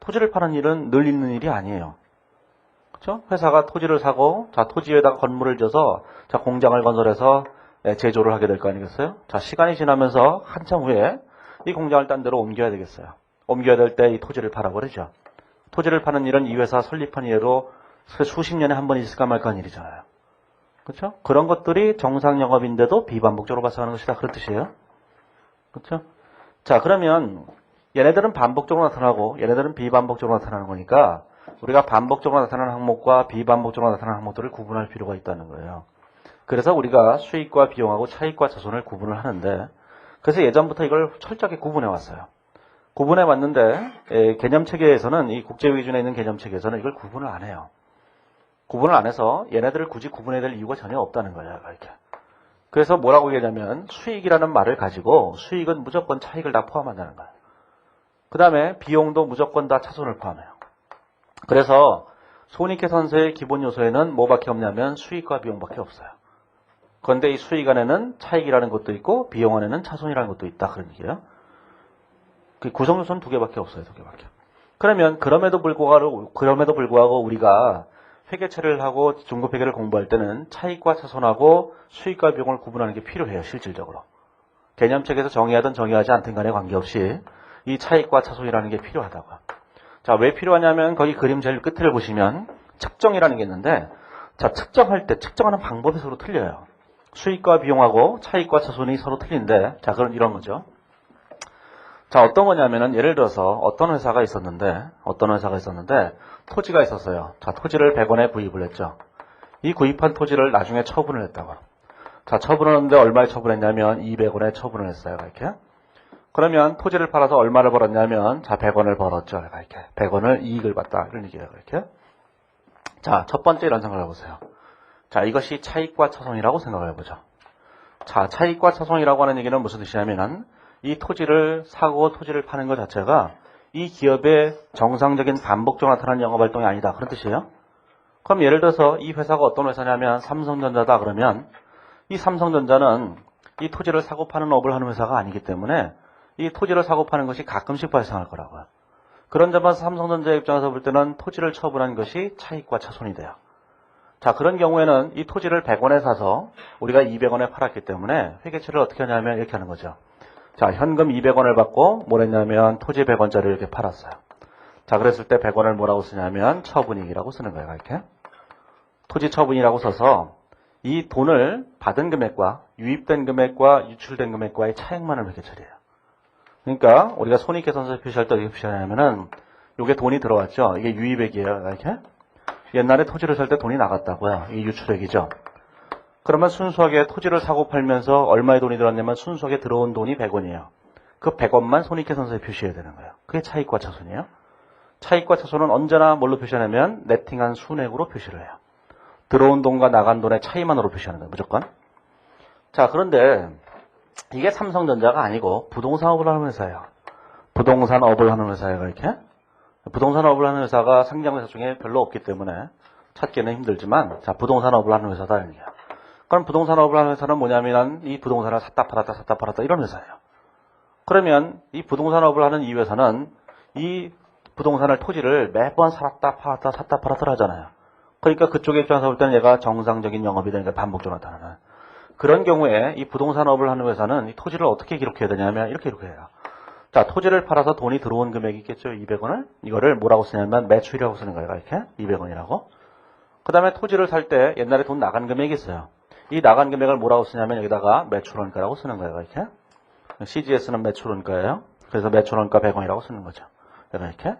토지를 파는 일은 늘 있는 일이 아니에요. 그렇죠? 회사가 토지를 사고, 자, 토지에다가 건물을 져서, 자, 공장을 건설해서 제조를 하게 될 거 아니겠어요? 자, 시간이 지나면서 한참 후에 이 공장을 딴 데로 옮겨야 되겠어요. 옮겨야 될 때 이 토지를 팔아버리죠. 토지를 파는 일은 이 회사 설립한 이래로 수십 년에 한 번 있을까 말까 하는 일이잖아요. 그렇죠? 그런 것들이 정상 영업인데도 비반복적으로 발생하는 것이다. 그런 뜻이에요. 그렇죠? 자, 그러면 얘네들은 반복적으로 나타나고 얘네들은 비반복적으로 나타나는 거니까 우리가 반복적으로 나타나는 항목과 비반복적으로 나타나는 항목들을 구분할 필요가 있다는 거예요. 그래서 우리가 수익과 비용하고 차익과 자손을 구분을 하는데, 그래서 예전부터 이걸 철저하게 구분해 왔어요. 구분해 왔는데 개념체계에서는, 이 국제 기준에 있는 개념체계에서는 이걸 구분을 안 해요. 구분을 안 해서 얘네들을 굳이 구분해야 될 이유가 전혀 없다는 거예요. 이렇게. 그래서 뭐라고 얘기하냐면 수익이라는 말을 가지고 수익은 무조건 차익을 다 포함한다는 거예요. 그 다음에 비용도 무조건 다 차손을 포함해요. 그래서 손익계산서의 기본 요소에는 뭐밖에 없냐면 수익과 비용밖에 없어요. 그런데 이 수익 안에는 차익이라는 것도 있고 비용 안에는 차손이라는 것도 있다. 그런 얘기예요. 그 구성 요소는 두 개밖에 없어요. 두 개밖에. 그러면 그럼에도 불구하고 우리가 회계처리를 하고 중급회계를 공부할 때는 차익과 차손하고 수익과 비용을 구분하는 게 필요해요. 실질적으로. 개념책에서 정의하든 정의하지 않든 간에 관계없이 이 차익과 차손이라는 게 필요하다고요. 자, 왜 필요하냐면 거기 그림 제일 끝을 보시면 측정이라는 게 있는데, 자, 측정할 때 측정하는 방법이 서로 틀려요. 수익과 비용하고 차익과 차손이 서로 틀린데, 자, 그런 이런 거죠. 자, 어떤 거냐면은 예를 들어서 어떤 회사가 있었는데 토지가 있었어요. 자, 토지를 100원에 구입을 했죠. 이 구입한 토지를 나중에 처분을 했다고. 자, 처분하는데 얼마에 처분했냐면 200원에 처분을 했어요. 이렇게. 그러면 토지를 팔아서 얼마를 벌었냐면, 자, 100원을 벌었죠. 이렇게. 100원을 이익을 봤다. 이런 얘기예요. 이렇게. 자, 첫 번째 이런 생각을 해보세요. 자, 이것이 차익과 차손이라고 생각을 해보죠. 자, 차익과 차손이라고 하는 얘기는 무슨 뜻이냐면은 이 토지를 사고 토지를 파는 것 자체가 이 기업의 정상적인 반복적으로 나타나는 영업활동이 아니다. 그런 뜻이에요. 그럼 예를 들어서 이 회사가 어떤 회사냐면 삼성전자다. 그러면 이 삼성전자는 이 토지를 사고 파는 업을 하는 회사가 아니기 때문에 이 토지를 사고 파는 것이 가끔씩 발생할 거라고요. 그런 점에서 삼성전자의 입장에서 볼 때는 토지를 처분한 것이 차익과 차손이 돼요. 자, 그런 경우에는 이 토지를 100원에 사서 우리가 200원에 팔았기 때문에 회계처리를 어떻게 하냐면 이렇게 하는 거죠. 자, 현금 200원을 받고 뭘 했냐면 토지 100원짜리를 이렇게 팔았어요. 자, 그랬을 때 100원을 뭐라고 쓰냐면 처분이익이라고 쓰는 거예요. 이렇게. 토지 처분이라고 써서 이 돈을 받은 금액과 유입된 금액과 유출된 금액과의 차액만을 회계처리해요. 그러니까 우리가 손익계산서에 표시할 때 어떻게 표시하냐면은 이게 돈이 들어왔죠. 이게 유입액이에요. 이렇게. 옛날에 토지를 살 때 돈이 나갔다고요. 이 유출액이죠. 그러면 순수하게 토지를 사고 팔면서 얼마의 돈이 들어왔냐면 순수하게 들어온 돈이 100원이에요. 그 100원만 손익계산서에 표시해야 되는 거예요. 그게 차익과 차손이에요. 차익과 차손은 언제나 뭘로 표시하냐면 네팅한 순액으로 표시를 해요. 들어온 돈과 나간 돈의 차이만으로 표시하는 거예요. 무조건. 자, 그런데 이게 삼성전자가 아니고 부동산업을 하는 회사예요. 부동산업을 하는 회사예요. 이렇게. 부동산업을 하는 회사가 상장회사 중에 별로 없기 때문에 찾기는 힘들지만, 자, 부동산업을 하는 회사다. 이런 얘기야. 그럼 부동산업을 하는 회사는 뭐냐면 이 부동산을 샀다 팔았다 이런 회사예요. 그러면 이 부동산업을 하는 이 회사는 이 부동산을 토지를 매번 샀다 팔았다 하잖아요. 그러니까 그쪽에 입장에서 볼 때는 얘가 정상적인 영업이 되니까 반복적으로 나타나는. 그런 경우에 이 부동산업을 하는 회사는 이 토지를 어떻게 기록해야 되냐면 이렇게 기록해요. 자, 토지를 팔아서 돈이 들어온 금액이 있겠죠. 200원을. 이거를 뭐라고 쓰냐면 매출이라고 쓰는 거예요. 이렇게. 200원이라고. 그 다음에 토지를 살 때 옛날에 돈 나간 금액이 있어요. 이 나간 금액을 뭐라고 쓰냐면 여기다가 매출원가라고 쓰는 거예요. 이렇게. CGS는 매출원가예요. 그래서 매출원가 100원이라고 쓰는 거죠. 이렇게.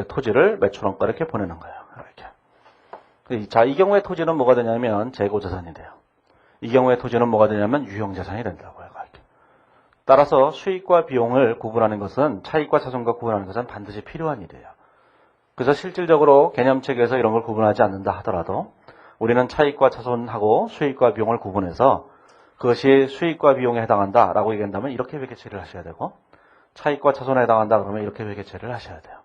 토지를 매출원가 이렇게 보내는 거예요. 이렇게. 자, 이 경우에 토지는 뭐가 되냐면 재고자산이 돼요. 이 경우에 토지는 뭐가 되냐면 유형자산이 된다고요. 이렇게. 따라서 수익과 비용을 구분하는 것은, 차익과 차손과 구분하는 것은 반드시 필요한 일이에요. 그래서 실질적으로 개념책에서 이런 걸 구분하지 않는다 하더라도 우리는 차익과 차손하고 수익과 비용을 구분해서 그것이 수익과 비용에 해당한다라고 얘기한다면 이렇게 회계 처리를 하셔야 되고, 차익과 차손에 해당한다 그러면 이렇게 회계 처리를 하셔야 돼요.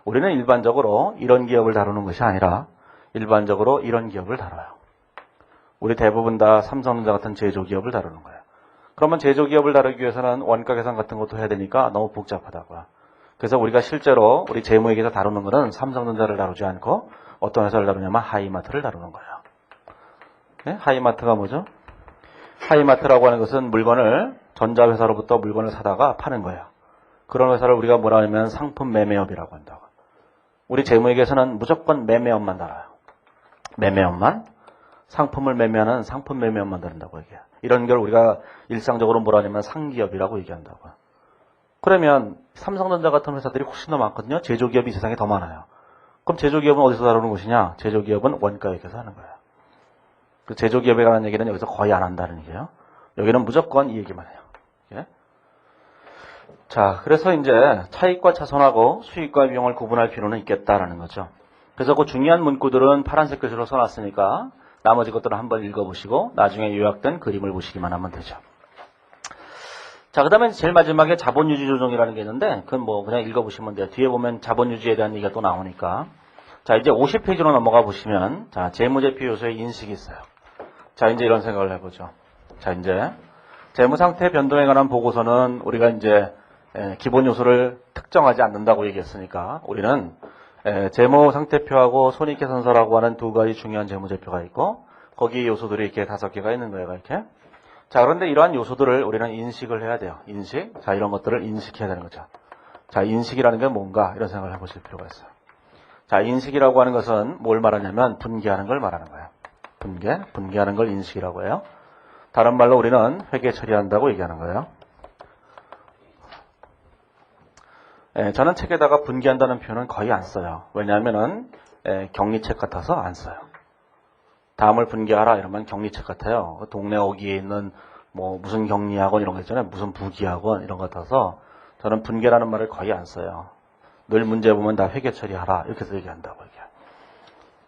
우리는 일반적으로 이런 기업을 다루는 것이 아니라 일반적으로 이런 기업을 다뤄요. 우리 대부분 다 삼성전자 같은 제조기업을 다루는 거예요. 그러면 제조기업을 다루기 위해서는 원가 계산 같은 것도 해야 되니까 너무 복잡하다고요. 그래서 우리가 실제로 우리 재무회계에서 다루는 것은 삼성전자를 다루지 않고 어떤 회사를 다루냐면 하이마트를 다루는 거예요. 네? 하이마트가 뭐죠? 하이마트라고 하는 것은 물건을 전자회사로부터 물건을 사다가 파는 거예요. 그런 회사를 우리가 뭐라 하냐면 상품 매매업이라고 한다고. 우리 재무회계에서는 무조건 매매업만 다뤄요. 매매업만. 상품을 매매하는 상품 매매업만 다룬다고 얘기해요. 이런 걸 우리가 일상적으로 뭐라 하냐면 상기업이라고 얘기한다고요. 그러면 삼성전자 같은 회사들이 훨씬 더 많거든요. 제조기업이 세상에 더 많아요. 그럼 제조기업은 어디서 다루는 것이냐? 제조기업은 원가액에서 하는 거예요. 그 제조기업에 관한 얘기는 여기서 거의 안 한다는 얘기예요. 여기는 무조건 이 얘기만 해요. 예? 자, 그래서 이제 차익과 차손하고 수익과 비용을 구분할 필요는 있겠다라는 거죠. 그래서 그 중요한 문구들은 파란색 글씨로 써놨으니까 나머지 것들은 한번 읽어보시고 나중에 요약된 그림을 보시기만 하면 되죠. 자, 그 다음에 제일 마지막에 자본유지 조정이라는 게 있는데 그건 뭐 그냥 읽어보시면 돼요. 뒤에 보면 자본유지에 대한 얘기가 또 나오니까. 자, 이제 50페이지로 넘어가 보시면 자, 재무제표 요소의 인식이 있어요. 자, 이제 이런 생각을 해보죠. 자, 이제 재무상태 변동에 관한 보고서는 우리가 이제 기본 요소를 특정하지 않는다고 얘기했으니까 우리는 재무상태표하고 손익계산서라고 하는 두 가지 중요한 재무제표가 있고 거기 요소들이 이렇게 5개가 있는 거예요. 이렇게. 자, 그런데 이러한 요소들을 우리는 인식을 해야 돼요. 인식. 자, 이런 것들을 인식해야 되는 거죠. 자, 인식이라는 게 뭔가 이런 생각을 해보실 필요가 있어요. 자, 인식이라고 하는 것은 뭘 말하냐면 분기하는 걸 말하는 거예요. 분기하는 걸 인식이라고 해요. 다른 말로 우리는 회계 처리한다고 얘기하는 거예요. 저는 책에다가 분기한다는 표현은 거의 안 써요. 왜냐하면은 격리책 같아서 안 써요. 다음을 분기하라 이러면 격리책 같아요. 동네 어귀에 있는 뭐 무슨 격리학원 이런 거 있잖아요. 무슨 부기학원 이런 것 같아서 저는 분계라는 말을 거의 안 써요. 늘 문제 보면 다 회계 처리하라 이렇게 해서 얘기한다고 얘기해요.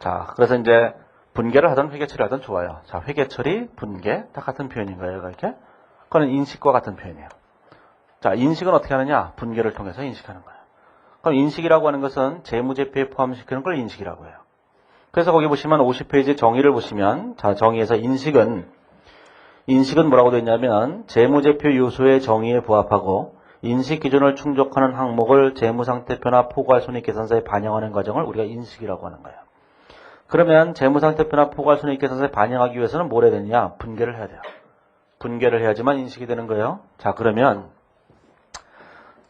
자, 그래서 이제 분계를 하든 회계 처리하든 좋아요. 자, 회계 처리, 분계 다 같은 표현인 거예요. 이렇게. 그거는 인식과 같은 표현이에요. 자, 인식은 어떻게 하느냐? 분계를 통해서 인식하는 거예요. 그럼 인식이라고 하는 것은 재무제표에 포함시키는 걸 인식이라고 해요. 그래서 거기 보시면 50페이지 정의를 보시면 자, 정의에서 인식은 뭐라고 되어 있냐면 재무제표 요소의 정의에 부합하고 인식 기준을 충족하는 항목을 재무상태표나 포괄손익계산서에 반영하는 과정을 우리가 인식이라고 하는 거예요. 그러면 재무상태표나 포괄손익계산서에 반영하기 위해서는 뭘 해야 되느냐? 분계를 해야 돼요. 분계를 해야지만 인식이 되는 거예요. 자, 그러면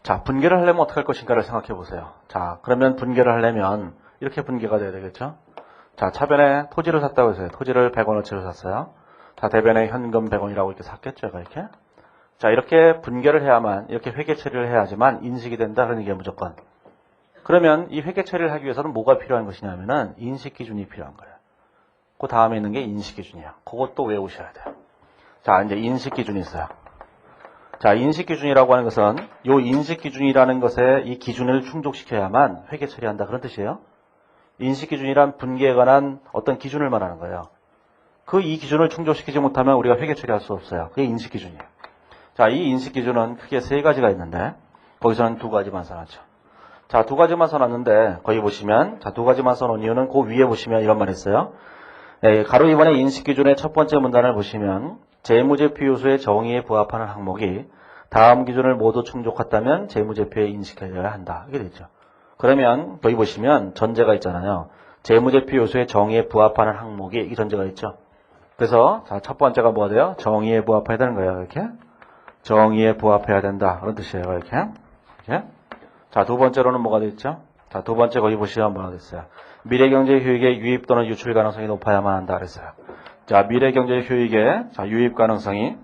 자, 분계를 하려면 어떻게 할 것인가를 생각해 보세요. 자, 그러면 분계를 하려면 이렇게 분계가 돼야 되겠죠? 자, 차변에 토지를 샀다고 해서요. 토지를 100원어치로 샀어요. 자, 대변에 현금 100원이라고 이렇게 샀겠죠, 이렇게. 자, 이렇게 분계를 해야만, 이렇게 회계 처리를 해야지만 인식이 된다는 게 무조건. 그러면 이 회계 처리를 하기 위해서는 뭐가 필요한 것이냐면은 인식 기준이 필요한 거예요. 그 다음에 있는 게 인식 기준이에요. 그것도 외우셔야 돼요. 자, 이제 인식 기준이 있어요. 자, 인식 기준이라고 하는 것은 이 인식 기준이라는 것에 이 기준을 충족시켜야만 회계 처리한다 그런 뜻이에요. 인식 기준이란 분계에 관한 어떤 기준을 말하는 거예요. 그 이 기준을 충족시키지 못하면 우리가 회계 처리할 수 없어요. 그게 인식 기준이에요. 자, 이 인식 기준은 크게 3가지가 있는데 거기서는 2가지만 써놨죠. 자, 2가지만 써놨는데 거기 보시면 자, 2가지만 써놓은 이유는 그 위에 보시면 이런 말 있어요. 가로 2번의 인식 기준의 첫 번째 문단을 보시면 재무제표 요소의 정의에 부합하는 항목이 다음 기준을 모두 충족했다면 재무제표에 인식해야 한다. 이게 되죠. 그러면 거기 보시면 전제가 있잖아요. 재무제표 요소의 정의에 부합하는 항목이 이 전제가 있죠. 그래서 자, 첫 번째가 뭐가 돼요? 정의에 부합해야 되는 거예요. 이렇게. 정의에 부합해야 된다. 그런 뜻이에요. 이렇게. 자, 두 번째로는 뭐가 됐죠? 자, 두 번째 거기 보시면 뭐가 됐어요? 미래경제 효익의 유입 또는 유출 가능성이 높아야만 한다 그랬어요. 자, 미래경제 효익의 자, 유입 가능성이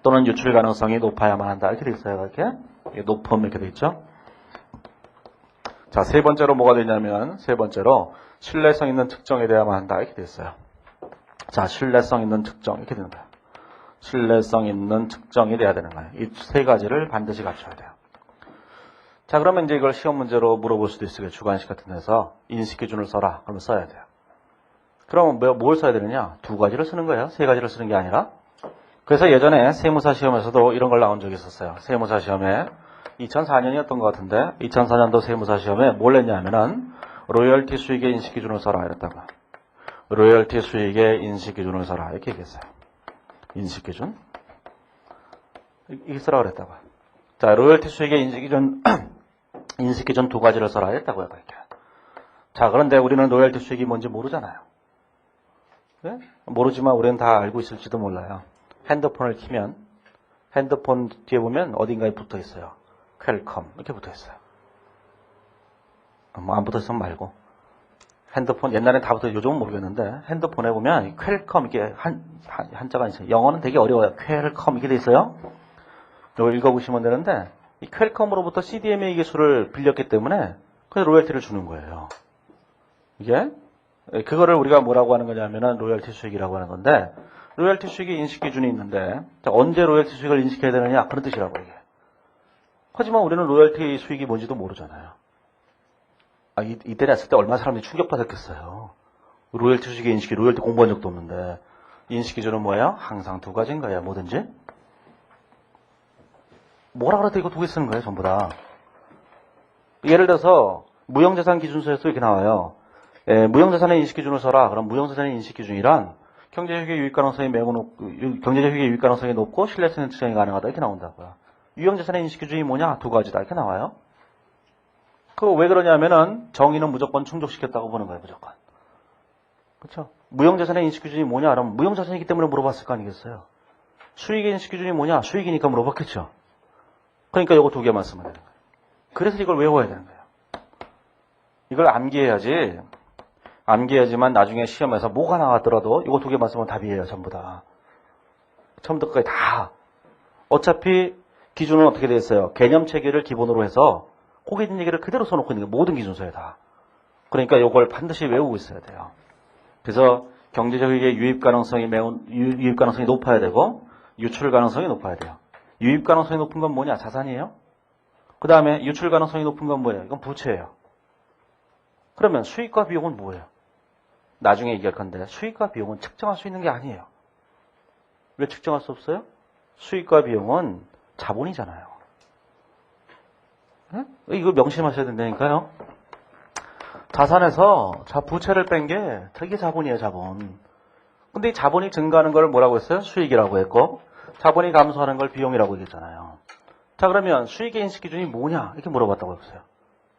또는 유출 가능성이 높아야만 한다. 이렇게 돼 있어요. 이렇게. 높음 이렇게 돼 있죠. 자, 세 번째로 뭐가 되냐면 세 번째로 신뢰성 있는 특정이 돼야만 한다. 이렇게 돼 있어요. 자, 신뢰성 있는 특정 이렇게 되는 거예요. 신뢰성 있는 특정이 돼야 되는 거예요. 이 3가지를 반드시 갖춰야 돼요. 자, 그러면 이제 이걸 시험 문제로 물어볼 수도 있어요. 주관식 같은 데서 인식 기준을 써라. 그러면 써야 돼요. 그러면 뭘 써야 되느냐? 두 가지를 쓰는 거예요. 세 가지를 쓰는 게 아니라. 그래서 예전에 세무사 시험에서도 이런 걸 나온 적이 있었어요. 세무사 시험에 2004년이었던 것 같은데 2004년도 세무사 시험에 뭘 냈냐면은 로열티 수익의 인식기준을 써라 이랬다고. 로열티 수익의 인식기준을 써라 이렇게 얘기했어요. 인식기준. 이게 쓰라 그랬다고. 자, 로열티 수익의 인식기준 인식기준 두 가지를 써라 했다고요. 그렇게. 자, 그런데 우리는 로열티 수익이 뭔지 모르잖아요. 네? 모르지만 우리는 다 알고 있을지도 몰라요. 핸드폰을 키면 핸드폰 뒤에 보면 어딘가에 붙어 있어요. 퀄컴 이렇게 붙어 있어요. 뭐 안 붙어 있으면 말고. 핸드폰 옛날엔 다 붙어 요즘은 모르겠는데 핸드폰에 보면 퀄컴 이게 한자가 있어요. 영어는 되게 어려워요. 퀄컴 이게 돼 있어요. 이걸 읽어보시면 되는데 이 퀄컴으로부터 CDMA 기술을 빌렸기 때문에 그래서 로열티를 주는 거예요. 이게 그거를 우리가 뭐라고 하는 거냐면은 로열티 수익이라고 하는 건데 로열티 수익의 인식 기준이 있는데 언제 로열티 수익을 인식해야 되느냐 그런 뜻이라고 이게. 하지만 우리는 로열티 수익이 뭔지도 모르잖아요. 이때 냈을 때 얼마나 사람들이 충격받았겠어요. 로열티 수익의 인식이 로열티 공부한 적도 없는데 인식 기준은 뭐예요? 항상 두 가지인 거예요. 뭐든지. 뭐라 그래도 이거 두 개 쓰는 거예요. 전부 다. 예를 들어서 무형자산 기준서에서 이렇게 나와요. 무형자산의 인식 기준을 써라. 그럼 무형자산의 인식 기준이란 경제적 유익 가능성이 매우 높고 경제적 유익 가능성이 높고 신뢰성 측정이 가능하다 이렇게 나온다고요. 유형자산의 인식 기준이 뭐냐? 두 가지다 이렇게 나와요. 그 왜 그러냐면은 정의는 무조건 충족시켰다고 보는 거예요. 무조건. 그렇죠? 무형자산의 인식 기준이 뭐냐? 그럼 무형자산이기 때문에 물어봤을 거 아니겠어요? 수익의 인식 기준이 뭐냐? 수익이니까 물어봤겠죠. 그러니까 이거 두 개만 쓰면 되는 거예요. 그래서 이걸 외워야 되는 거예요. 이걸 암기해야지. 암기해야지만 나중에 시험에서 뭐가 나왔더라도 이거 두 개만 쓰면 답이에요. 전부 다. 처음부터 끝까지 다. 어차피 기준은 어떻게 되어 있어요? 개념 체계를 기본으로 해서 거기에 있는 얘기를 그대로 써놓고 있는 게 모든 기준서에 다. 그러니까 이걸 반드시 외우고 있어야 돼요. 그래서 경제적이게 유입 가능성이 높아야 되고 유출 가능성이 높아야 돼요. 유입 가능성이 높은 건 뭐냐? 자산이에요. 그 다음에 유출 가능성이 높은 건 뭐예요? 이건 부채예요. 그러면 수익과 비용은 뭐예요? 나중에 얘기할 건데 수익과 비용은 측정할 수 있는 게 아니에요. 왜 측정할 수 없어요? 수익과 비용은 자본이잖아요. 네? 이거 명심하셔야 된다니까요. 자산에서 부채를 뺀 게 되게 자본이에요. 자본. 근데 이 자본이 증가하는 걸 뭐라고 했어요? 수익이라고 했고 자본이 감소하는 걸 비용이라고 얘기했잖아요. 자, 그러면 수익의 인식 기준이 뭐냐? 이렇게 물어봤다고 해보세요.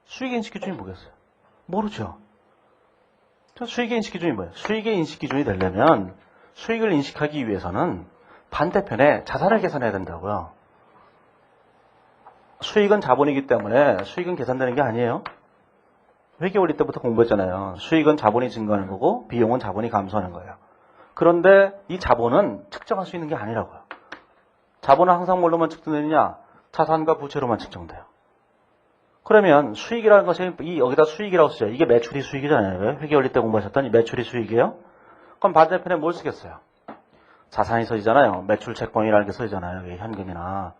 수익의 인식 기준이 뭐겠어요? 모르죠. 수익의 인식 기준이 뭐예요? 수익의 인식 기준이 되려면 수익을 인식하기 위해서는 반대편에 자산을 계산해야 된다고요. 수익은 자본이기 때문에 수익은 계산되는 게 아니에요. 회계원리 때부터 공부했잖아요. 수익은 자본이 증가하는 거고 비용은 자본이 감소하는 거예요. 그런데 이 자본은 측정할 수 있는 게 아니라고요. 자본은 항상 뭘로만 측정되느냐? 자산과 부채로만 측정돼요. 그러면 수익이라는 것이 여기다 수익이라고 쓰죠. 이게 매출이 수익이잖아요. 회계원리 때 공부하셨더니 매출이 수익이에요. 그럼 반대편에 뭘 쓰겠어요? 자산이 써지잖아요. 매출 채권이라는 게 써지잖아요. 현금이나.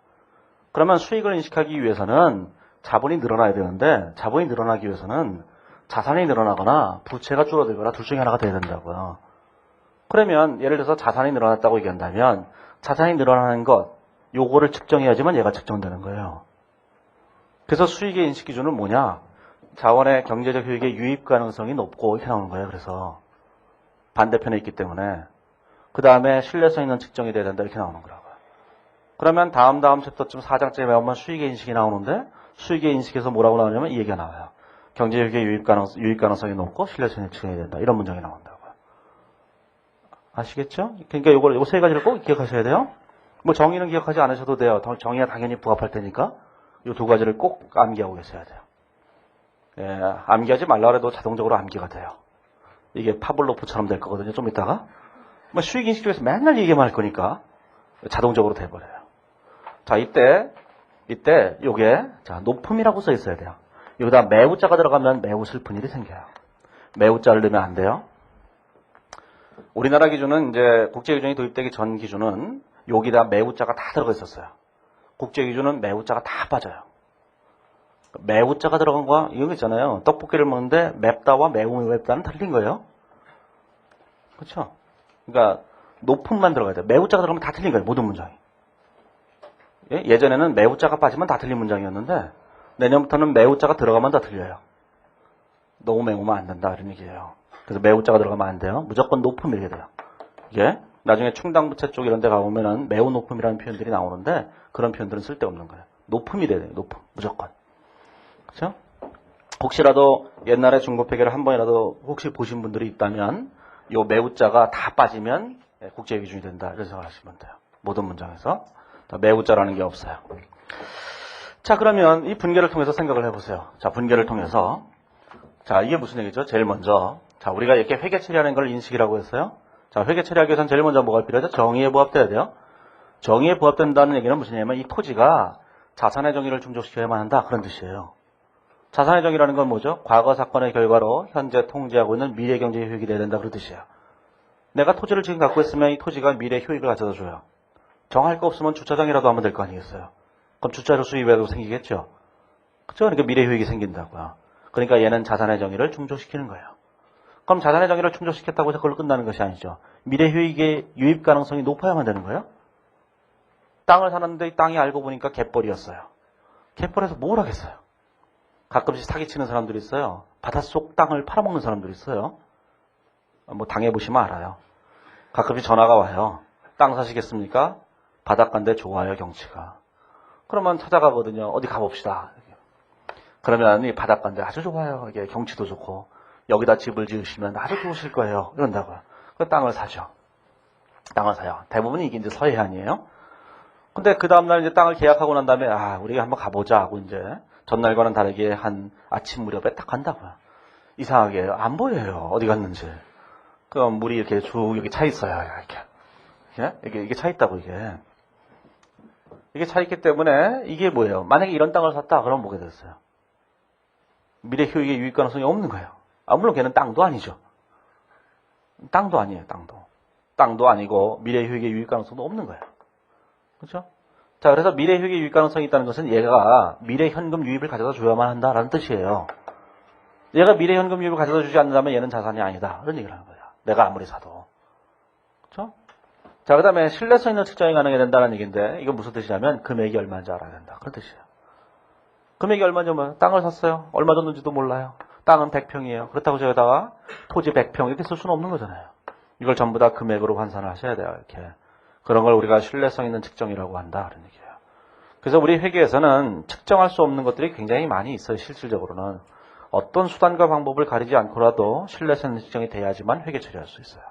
그러면 수익을 인식하기 위해서는 자본이 늘어나야 되는데 자본이 늘어나기 위해서는 자산이 늘어나거나 부채가 줄어들거나 둘 중에 하나가 돼야 된다고요. 그러면 예를 들어서 자산이 늘어났다고 얘기한다면 자산이 늘어나는 것 요거를 측정해야지만 얘가 측정되는 거예요. 그래서 수익의 인식 기준은 뭐냐? 자원의 경제적 효익의 유입 가능성이 높고 이렇게 나오는 거예요. 그래서 반대편에 있기 때문에 그 다음에 신뢰성 있는 측정이 돼야 된다 이렇게 나오는 거라고요. 그러면 다음 챕터쯤 4장쯤에 배우면 수익의 인식이 나오는데 수익의 인식에서 뭐라고 나오냐면 이 얘기가 나와요. 경제적 효익의 유입 가능성이 높고 신뢰성 있는 측정이 된다. 이런 문장이 나온다고요. 아시겠죠? 그러니까 요 세 가지를 꼭 기억하셔야 돼요. 뭐 정의는 기억하지 않으셔도 돼요. 정의가 당연히 부합할 테니까 이 두 가지를 꼭 암기하고 계셔야 돼요. 예, 암기하지 말라 그래도 자동적으로 암기가 돼요. 이게 파블로프처럼 될 거거든요. 좀 이따가. 뭐 수익인식 쪽에서 맨날 얘기만 할 거니까 자동적으로 돼버려요. 자, 이때 요게 자 높음이라고 써 있어야 돼요. 여기다 매우자가 들어가면 매우 슬픈 일이 생겨요. 매우자를 넣으면 안 돼요. 우리나라 기준은 이제 국제기준이 도입되기 전 기준은 여기다 매우자가 다 들어가 있었어요. 국제기준은 매우자가 다 빠져요. 매우자가 들어간 거 이거 있잖아요. 떡볶이를 먹는데 맵다와 매우 맵다는 틀린 거예요. 그렇죠? 그러니까 높음만 들어가야 돼요. 매우자가 들어가면 다 틀린 거예요. 모든 문장이. 예전에는 매우자가 빠지면 다 틀린 문장이었는데 내년부터는 매우자가 들어가면 다 틀려요. 너무 매우면 안 된다 이런 얘기예요. 그래서 매우자가 들어가면 안 돼요. 무조건 높음 이렇게 돼요. 이게 나중에 충당부채 쪽 이런 데 가보면은 매우 높음이라는 표현들이 나오는데 그런 표현들은 쓸데없는 거예요. 높음이 돼야 돼요. 높음. 무조건. 그렇죠? 혹시라도 옛날에 중급회계를 한 번이라도 혹시 보신 분들이 있다면 요 매우자가 다 빠지면 국제 기준이 된다. 이런 생각을 하시면 돼요. 모든 문장에서 매우자라는 게 없어요. 자, 그러면 이 분계를 통해서 생각을 해보세요. 자, 분계를 통해서 자, 이게 무슨 얘기죠? 제일 먼저 자, 우리가 이렇게 회계 처리하는 걸 인식이라고 했어요. 자, 회계 처리하기 위해서는 제일 먼저 뭐가 필요하죠? 정의에 부합돼야 돼요. 정의에 부합된다는 얘기는 무슨 얘기냐면 이 토지가 자산의 정의를 충족시켜야만 한다. 그런 뜻이에요. 자산의 정의라는 건 뭐죠? 과거 사건의 결과로 현재 통제하고 있는 미래 경제 효익이 돼야 된다. 그런 뜻이에요. 내가 토지를 지금 갖고 있으면 이 토지가 미래 효익을 가져다 줘요. 정할 거 없으면 주차장이라도 하면 될 거 아니겠어요? 그럼 주차료 수입이라도 생기겠죠? 그렇죠? 그러니까 미래 효익이 생긴다고요. 그러니까 얘는 자산의 정의를 충족시키는 거예요. 그럼 자산의 정의를 충족시켰다고 해서 그걸로 끝나는 것이 아니죠. 미래 효익의 유입 가능성이 높아야만 되는 거예요. 땅을 사는데 이 땅이 알고 보니까 갯벌이었어요. 갯벌에서 뭘 하겠어요? 가끔씩 사기치는 사람들이 있어요. 바닷속 땅을 팔아먹는 사람들이 있어요. 뭐 당해보시면 알아요. 가끔씩 전화가 와요. 땅 사시겠습니까? 바닷가인데 좋아요, 경치가. 그러면 찾아가거든요. 어디 가봅시다. 그러면 이 바닷가인데 아주 좋아요. 이게 경치도 좋고 여기다 집을 지으시면 아주 좋으실 거예요. 이런다고요. 그 땅을 사죠. 땅을 사요. 대부분 이게 이제 서해안이에요. 근데 그 다음날 이제 땅을 계약하고 난 다음에 우리가 한번 가보자 하고 이제 전날과는 다르게 한 아침 무렵에 딱 간다고요. 이상하게 안 보여요. 어디 갔는지. 그럼 물이 이렇게 쭉 여기 차 있어요. 이렇게. 이게 차 있다고 이게. 이게 차 있기 때문에 이게 뭐예요? 만약에 이런 땅을 샀다 그러면 뭐게 됐어요? 미래 효익의 유익 가능성이 없는 거예요. 물론 걔는 땅도 아니죠. 땅도 아니에요. 땅도 아니고 미래 효익의 유익 가능성도 없는 거예요. 그렇죠? 자, 그래서 미래 효익의 유익 가능성이 있다는 것은 얘가 미래 현금 유입을 가져다 줘야만 한다라는 뜻이에요. 얘가 미래 현금 유입을 가져다 주지 않는다면 얘는 자산이 아니다. 그런 얘기를 하는 거예요. 내가 아무리 사도. 그렇죠? 자, 그 다음에 신뢰성 있는 측정이 가능해야 된다는 얘기인데 이건 무슨 뜻이냐면 금액이 얼마인지 알아야 된다. 그런 뜻이에요. 금액이 얼마인지 뭐 땅을 샀어요. 얼마 줬는지도 몰라요. 땅은 100평이에요. 그렇다고 저기다가 토지 100평 이렇게 쓸 수는 없는 거잖아요. 이걸 전부 다 금액으로 환산을 하셔야 돼요. 이렇게. 그런 걸 우리가 신뢰성 있는 측정이라고 한다. 그런 얘기예요. 그래서 우리 회계에서는 측정할 수 없는 것들이 굉장히 많이 있어요. 실질적으로는. 어떤 수단과 방법을 가리지 않고라도 신뢰성 있는 측정이 돼야지만 회계 처리할 수 있어야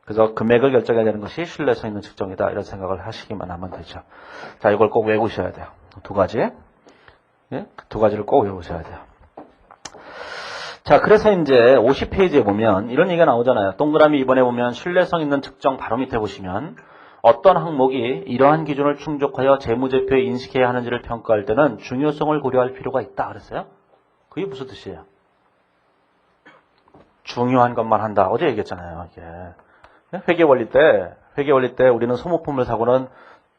그래서 금액을 결정해야 되는 것이 신뢰성 있는 측정이다. 이런 생각을 하시기만 하면 되죠. 자, 이걸 꼭 외우셔야 돼요. 두 가지. 예? 두 가지를 꼭 외우셔야 돼요. 자, 그래서 이제 50페이지에 보면 이런 얘기가 나오잖아요. 동그라미 이번에 보면 신뢰성 있는 측정 바로 밑에 보시면 어떤 항목이 이러한 기준을 충족하여 재무제표에 인식해야 하는지를 평가할 때는 중요성을 고려할 필요가 있다. 그랬어요? 그게 무슨 뜻이에요? 중요한 것만 한다. 어제 얘기했잖아요. 이게. 회계 원리 때 우리는 소모품을 사고는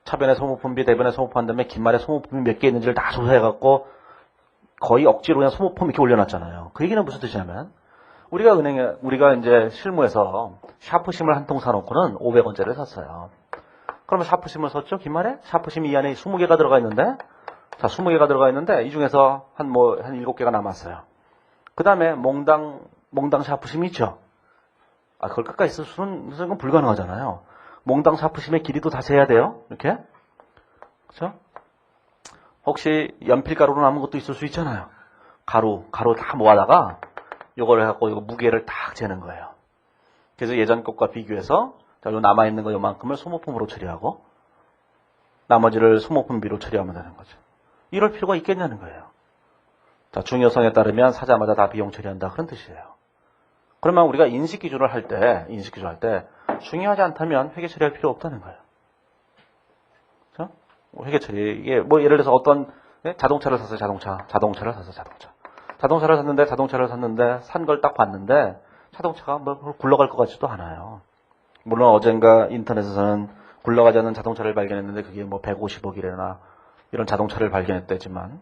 차변에 소모품비, 대변에 소모품 한 다음에 긴말에 소모품이 몇 개 있는지를 다 조사해갖고 거의 억지로 그냥 소모품 이렇게 올려놨잖아요. 그 얘기는 무슨 뜻이냐면 우리가 이제 실무에서 샤프심을 한 통 사놓고는 500원짜리를 샀어요. 그러면 샤프심을 샀죠? 긴말에? 샤프심이 이 안에 20개가 들어가 있는데 자, 20개가 들어가 있는데 이 중에서 한 7개가 남았어요. 그 다음에 몽당 샤프심이 있죠? 그걸 끝까지 쓸 수는 건 불가능하잖아요. 몽당 샤프심의 길이도 다 재야 돼요. 이렇게. 그렇죠? 혹시 연필가루로 남은 것도 있을 수 있잖아요. 가루 다 모아다가 요걸 해갖고 이거 무게를 딱 재는 거예요. 그래서 예전 것과 비교해서 자, 요 남아있는 거 요만큼을 소모품으로 처리하고 나머지를 소모품비로 처리하면 되는 거죠. 이럴 필요가 있겠냐는 거예요. 자, 중요성에 따르면 사자마자 다 비용 처리한다. 그런 뜻이에요. 그러면 우리가 인식 기준을 할 때 중요하지 않다면 회계 처리할 필요 없다는 거예요. 그렇죠? 회계 처리 이게 예를 들어서 어떤 자동차를 샀어요. 자동차를 샀는데 산 걸 딱 봤는데 자동차가 굴러갈 것 같지도 않아요. 물론 어젠가 인터넷에서는 굴러가지 않는 자동차를 발견했는데 그게 150억이래나 이런 자동차를 발견했대지만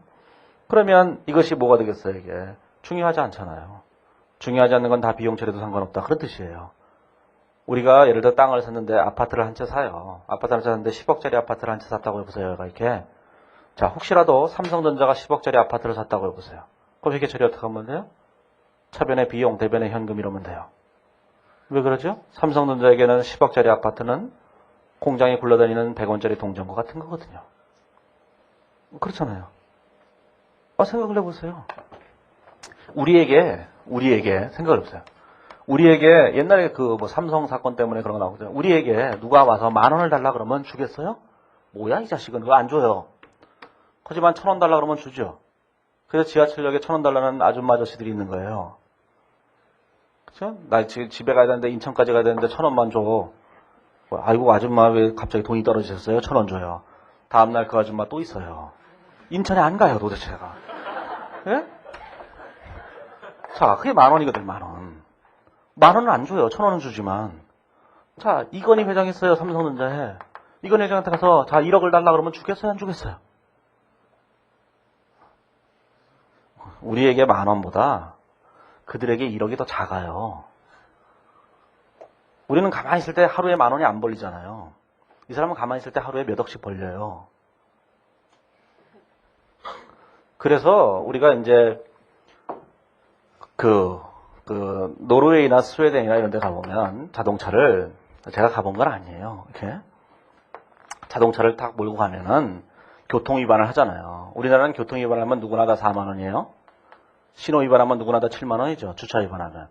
그러면 이것이 뭐가 되겠어요? 이게 중요하지 않잖아요. 중요하지 않는 건 다 비용 처리도 상관없다. 그런 뜻이에요. 우리가 예를 들어 땅을 샀는데 아파트를 한 채 사요. 아파트 한 채 샀는데 10억짜리 아파트를 한 채 샀다고 해보세요. 이렇게. 자, 혹시라도 삼성전자가 10억짜리 아파트를 샀다고 해보세요. 그럼 회계 처리 어떻게 하면 돼요? 차변의 비용, 대변의 현금 이러면 돼요. 왜 그러죠? 삼성전자에게는 10억짜리 아파트는 공장에 굴러다니는 100원짜리 동전과 같은 거거든요. 그렇잖아요. 생각을 해보세요. 우리에게 생각을 해보세요. 우리에게 옛날에 그 뭐 삼성 사건 때문에 그런 거 나오거든요. 우리에게 누가 와서 10,000원을 달라 그러면 주겠어요? 뭐야 이 자식은 그거 안 줘요. 하지만 1,000원 달라 그러면 주죠. 그래서 지하철역에 1,000원 달라는 아줌마 아저씨들이 있는 거예요. 그렇죠? 나 지금 집에 가야 되는데 인천까지 가야 되는데 1,000원만 줘. 아이고 아줌마 왜 갑자기 돈이 떨어지셨어요? 1,000원 줘요. 다음날 그 아줌마 또 있어요. 인천에 안 가요 도대체가. 예? 자, 그게 10,000원이거든 10,000원. 10,000원은 안 줘요. 1,000원은 주지만. 자, 이건희 회장 있어요. 삼성전자에. 이건희 회장한테 가서 자 1억을 달라 그러면 주겠어요? 안 주겠어요? 우리에게 10,000원보다 그들에게 1억이 더 작아요. 우리는 가만히 있을 때 하루에 10,000원이 안 벌리잖아요. 이 사람은 가만히 있을 때 하루에 몇 억씩 벌려요. 그래서 우리가 이제 노르웨이나 스웨덴이나 이런 데 가보면 자동차를 제가 가본 건 아니에요. 이렇게 자동차를 딱 몰고 가면은 교통 위반을 하잖아요. 우리나라는 교통 위반을 하면 누구나 다 40,000원이에요. 신호 위반하면 누구나 다 70,000원이죠. 주차 위반하면.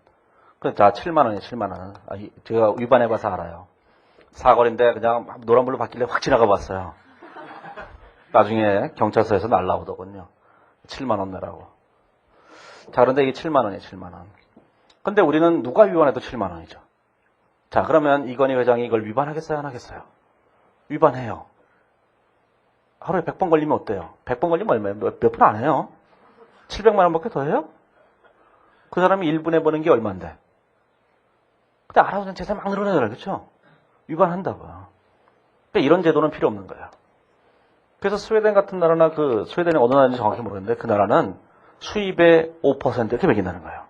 자, 70,000원이에요. 70,000원. 제가 위반해봐서 알아요. 사거리인데 그냥 노란불로 바길래 확 지나가 봤어요. 나중에 경찰서에서 날라오더군요. 70,000원 내라고. 자, 그런데 이게 70,000원이에요. 70,000원. 근데 우리는 누가 위반해도 70,000원이죠. 자, 그러면 이건희 회장이 이걸 위반하겠어요? 안 하겠어요? 위반해요. 하루에 100번 걸리면 어때요? 100번 걸리면 얼마예요? 몇 푼 안 해요? 700만 원밖에 더 해요? 그 사람이 1분에 버는 게 얼만데? 근데 알아서 그냥 재산 막 늘어내더라, 그렇죠? 위반한다고요. 그러니까 이런 제도는 필요 없는 거예요. 그래서 스웨덴 같은 나라나 스웨덴이 어느 나라인지 정확히 모르겠는데 그 나라는 수입의 5% 이렇게 매긴다는 거예요.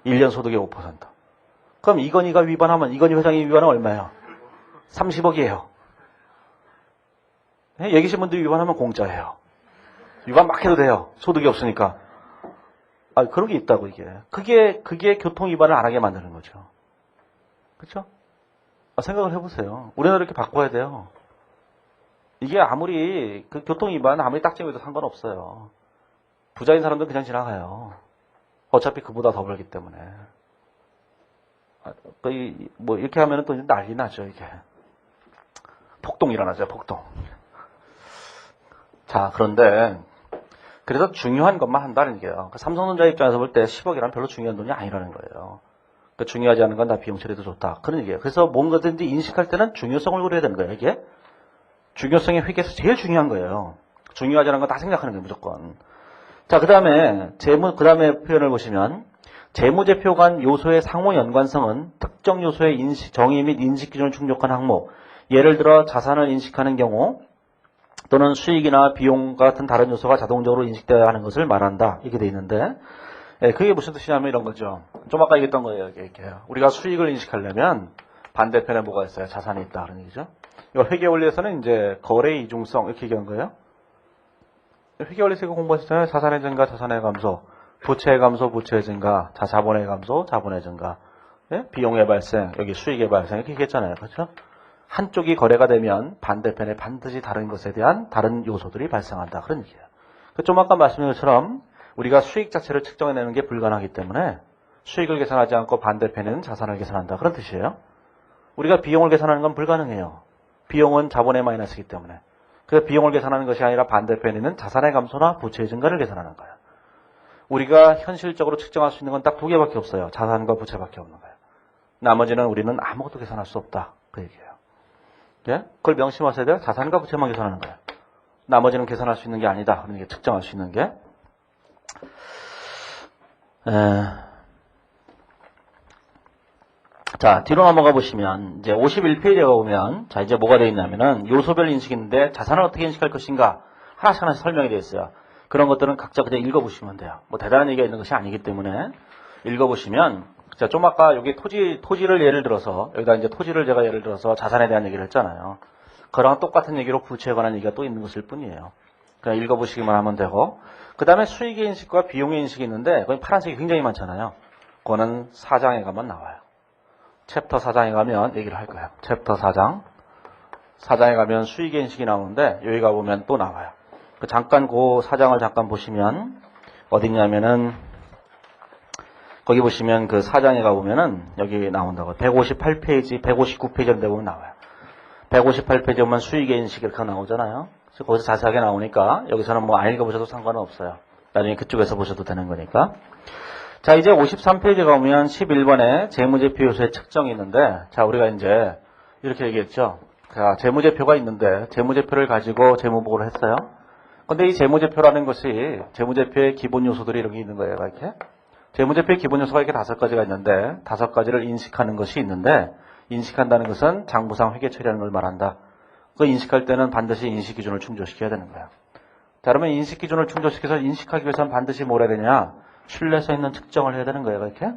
1년 소득의 5%. 그럼 이건희가 위반하면 이건희 회장이 위반하면 얼마예요? 30억이에요. 여기 계신 분들이 위반하면 공짜예요. 위반 막 해도 돼요. 소득이 없으니까. 그런 게 있다고 이게. 그게 교통 위반을 안 하게 만드는 거죠. 그렇죠? 생각을 해보세요. 우리나라 이렇게 바꿔야 돼요. 이게 아무리 교통 위반 아무리 딱지해도 상관없어요. 부자인 사람들은 그냥 지나가요. 어차피 그보다 더 벌기 때문에. 뭐 이렇게 하면은 또 난리 나죠 이게. 폭동 일어나죠 폭동. 자, 그런데 그래서 중요한 것만 한다는 게요. 삼성전자 입장에서 볼 때 10억이란 별로 중요한 돈이 아니라는 거예요. 중요하지 않은 건 다 비용 처리도 좋다. 그런 얘기예요. 그래서 뭔가든지 인식할 때는 중요성을 고려해야 되는 거예요. 이게 중요성의 회계에서 제일 중요한 거예요. 중요하지 않은 건 다 생각하는 거예요. 무조건. 자, 그 다음에 그 다음에 표현을 보시면 재무제표 간 요소의 상호 연관성은 특정 요소의 정의 및 인식 기준을 충족한 항목, 예를 들어 자산을 인식하는 경우 또는 수익이나 비용 같은 다른 요소가 자동적으로 인식되어야 하는 것을 말한다. 이렇게 돼 있는데 그게 무슨 뜻이냐면 이런 거죠. 좀 아까 얘기했던 거예요. 이렇게. 우리가 수익을 인식하려면 반대편에 뭐가 있어요? 자산이 있다. 그런 얘기죠. 이거 회계 원리에서는 이제 거래 이중성 이렇게 얘기한 거예요. 회계 원리에서 이거 공부하셨잖아요. 자산의 증가, 자산의 감소, 부채의 감소, 부채의 증가, 자본의 감소, 자본의 증가, 비용의 발생, 여기 수익의 발생 이렇게 얘기했잖아요. 그렇죠? 한쪽이 거래가 되면 반대편에 반드시 다른 것에 대한 다른 요소들이 발생한다. 그런 얘기예요. 좀 아까 말씀드린 것처럼 우리가 수익 자체를 측정해내는 게 불가능하기 때문에 수익을 계산하지 않고 반대편에는 자산을 계산한다. 그런 뜻이에요. 우리가 비용을 계산하는 건 불가능해요. 비용은 자본의 마이너스이기 때문에. 그래서 비용을 계산하는 것이 아니라 반대편에는 자산의 감소나 부채의 증가를 계산하는 거예요. 우리가 현실적으로 측정할 수 있는 건 딱 두 개밖에 없어요. 자산과 부채밖에 없는 거예요. 나머지는 우리는 아무것도 계산할 수 없다. 그 얘기예요. 예? 그걸 명심하셔야 돼요. 자산과 부채만 계산하는 거예요. 나머지는 계산할 수 있는 게 아니다. 그런 게 측정할 수 있는 게. 자, 뒤로 넘어가 보시면, 이제 51페이지에 가보면, 자, 이제 뭐가 되어 있냐면은, 요소별 인식인데, 자산을 어떻게 인식할 것인가, 하나씩 설명이 되어 있어요. 그런 것들은 각자 그냥 읽어보시면 돼요. 뭐, 대단한 얘기가 있는 것이 아니기 때문에, 읽어보시면, 자, 좀 아까 여기 토지를 예를 들어서, 여기다 이제 토지를 제가 예를 들어서 자산에 대한 얘기를 했잖아요. 그랑 똑같은 얘기로 부채에 관한 얘기가 또 있는 것일 뿐이에요. 그냥 읽어보시기만 하면 되고. 그 다음에 수익의 인식과 비용의 인식이 있는데, 거기 파란색이 굉장히 많잖아요. 그거는 4장에 가면 나와요. 챕터 4장에 가면 얘기를 할 거예요. 챕터 4장. 4장에 가면 수익의 인식이 나오는데, 여기 가보면 또 나와요. 잠깐 그 4장을 잠깐 보시면, 어디냐면은, 거기 보시면 그 4장에 가보면은 여기 나온다고. 158페이지, 159페이지 정도 보면 나와요. 158페이지 보면 수익의 인식 이렇게 나오잖아요. 그래서 거기서 자세하게 나오니까 여기서는 뭐 안 읽어보셔도 상관은 없어요. 나중에 그쪽에서 보셔도 되는 거니까. 자, 이제 53페이지 가보면 11번에 재무제표 요소의 측정이 있는데, 자, 우리가 이제 이렇게 얘기했죠. 자, 재무제표가 있는데 재무제표를 가지고 재무보고를 했어요. 근데 이 재무제표라는 것이 재무제표의 기본 요소들이 이렇게 있는 거예요. 이렇게. 재무제표의 기본 요소가 이렇게 5가지가 있는데 5가지를 인식하는 것이 있는데 인식한다는 것은 장부상 회계 처리하는 걸 말한다. 그 인식할 때는 반드시 인식 기준을 충족시켜야 되는 거야. 자, 그러면 인식 기준을 충족시켜서 인식하기 위해서는 반드시 뭘 해야 되냐? 신뢰성 있는 측정을 해야 되는 거예요. 이렇게.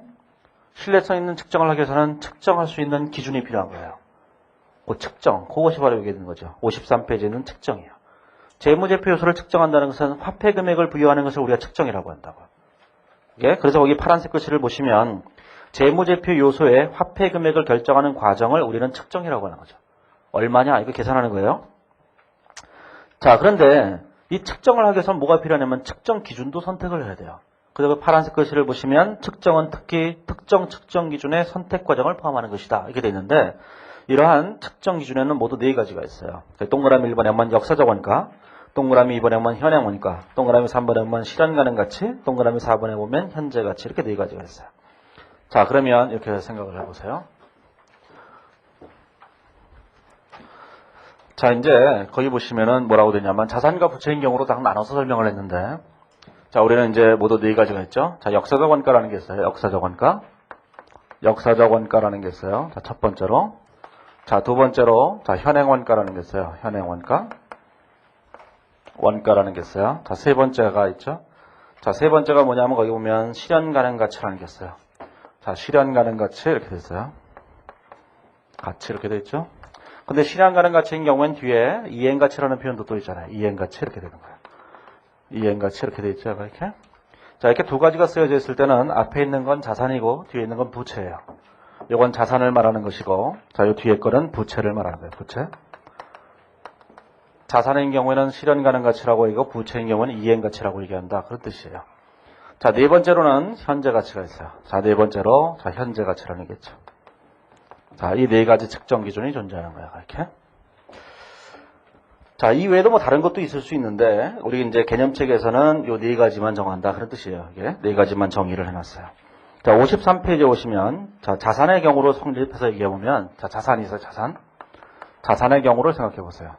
신뢰성 있는 측정을 하기 위해서는 측정할 수 있는 기준이 필요한 거예요. 그 측정, 그것이 바로 여기 있는 거죠. 53페이지는 측정이에요. 재무제표 요소를 측정한다는 것은 화폐 금액을 부여하는 것을 우리가 측정이라고 한다고. 예? 그래서 거기 파란색 글씨를 보시면 재무제표 요소의 화폐 금액을 결정하는 과정을 우리는 측정이라고 하는 거죠. 얼마냐? 이거 계산하는 거예요. 자, 그런데 이 측정을 하기 위해서는 뭐가 필요하냐면 측정 기준도 선택을 해야 돼요. 그래서 그 파란색 글씨를 보시면 측정은 특히 특정 측정 기준의 선택 과정을 포함하는 것이다. 이렇게 되어 있는데 이러한 측정 기준에는 모두 4가지가 있어요. 동그라미 1번에 보면 역사적 원가, 동그라미 2번에 보면 현행 원가, 동그라미 3번에 보면 실현 가능 가치, 동그라미 4번에 보면 현재 가치, 이렇게 4가지가 있어요. 자, 그러면 이렇게 생각을 해보세요. 자, 이제 거기 보시면은 뭐라고 되냐면 자산과 부채인 경우로 딱 나눠서 설명을 했는데, 자, 우리는 이제 모두 4가지가 있죠. 자, 역사적 원가라는 게 있어요. 역사적 원가. 역사적 원가라는 게 있어요. 자, 첫 번째로. 자, 두 번째로, 자, 현행 원가라는 게 있어요. 현행 원가. 원가라는 게 있어요. 자, 세 번째가 있죠. 자, 세 번째가 뭐냐면 거기 보면 실현 가능 가치라는 게 있어요. 자, 실현 가능 가치 이렇게 돼 있어요. 가치 이렇게 돼 있죠. 근데 실현 가능 가치인 경우엔 뒤에 이행 가치라는 표현도 또 있잖아요. 이행 가치 이렇게 되는 거예요. 이행 가치 이렇게 돼 있죠. 이렇게. 자, 이렇게 2가지가 쓰여져 있을 때는 앞에 있는 건 자산이고 뒤에 있는 건 부채예요. 이건 자산을 말하는 것이고, 자, 이 뒤에 거는 부채를 말하는 거예요. 부채. 자산인 경우에는 실현 가능 가치라고 이거 부채인 경우는 이행 가치라고 얘기한다. 그런 뜻이에요. 자, 4번째로는 현재 가치가 있어요. 자, 4번째로 자, 현재 가치라는 게 있죠. 자, 이 4가지 측정 기준이 존재하는 거예요. 이렇게. 자, 이 외에도 뭐 다른 것도 있을 수 있는데 우리 이제 개념책에서는 이 4가지만 정한다. 그런 뜻이에요. 이게 4가지만 정의를 해놨어요. 자, 53페이지에 오시면 자, 자산의 경우로 성립해서 얘기해 보면 자, 자산이 있어요. 자산. 자산의 경우를 생각해 보세요.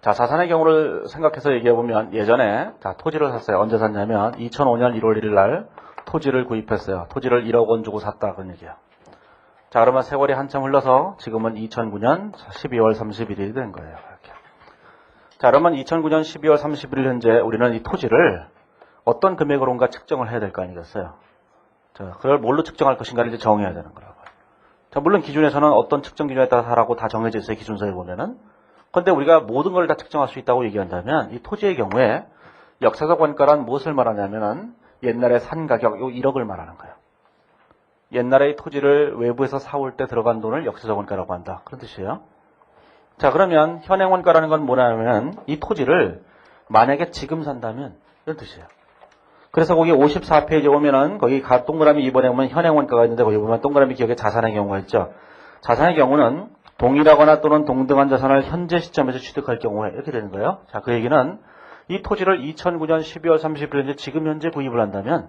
자, 자산의 경우를 생각해서 얘기해보면 예전에 자, 토지를 샀어요. 언제 샀냐면 2005년 1월 1일 날 토지를 구입했어요. 토지를 1억 원 주고 샀다. 그런 얘기예요. 자, 그러면 세월이 한참 흘러서 지금은 2009년 12월 31일이 된 거예요. 이렇게. 자, 그러면 2009년 12월 31일 현재 우리는 이 토지를 어떤 금액으로인가 측정을 해야 될 거 아니겠어요? 자, 그걸 뭘로 측정할 것인가를 이제 정해야 되는 거라고요. 자, 물론 기준에서는 어떤 측정 기준에 따라서라고 다 정해져 있어요. 기준서에 보면은. 그런데 우리가 모든 걸 다 측정할 수 있다고 얘기한다면 이 토지의 경우에 역사적 원가란 무엇을 말하냐면은 옛날에 산 가격 요 1억을 말하는 거예요. 옛날에 이 토지를 외부에서 사올 때 들어간 돈을 역사적 원가라고 한다. 그런 뜻이에요. 자, 그러면 현행 원가라는 건 뭐냐면 이 토지를 만약에 지금 산다면 이런 뜻이에요. 그래서 거기 54페이지에 오면은 거기 동그라미 2번에 보면 현행 원가가 있는데 거기 보면 동그라미 기억에 자산의 경우가 있죠. 자산의 경우는 동일하거나 또는 동등한 자산을 현재 시점에서 취득할 경우에 이렇게 되는 거예요. 자, 그 얘기는 이 토지를 2009년 12월 30일 지금 현재 구입을 한다면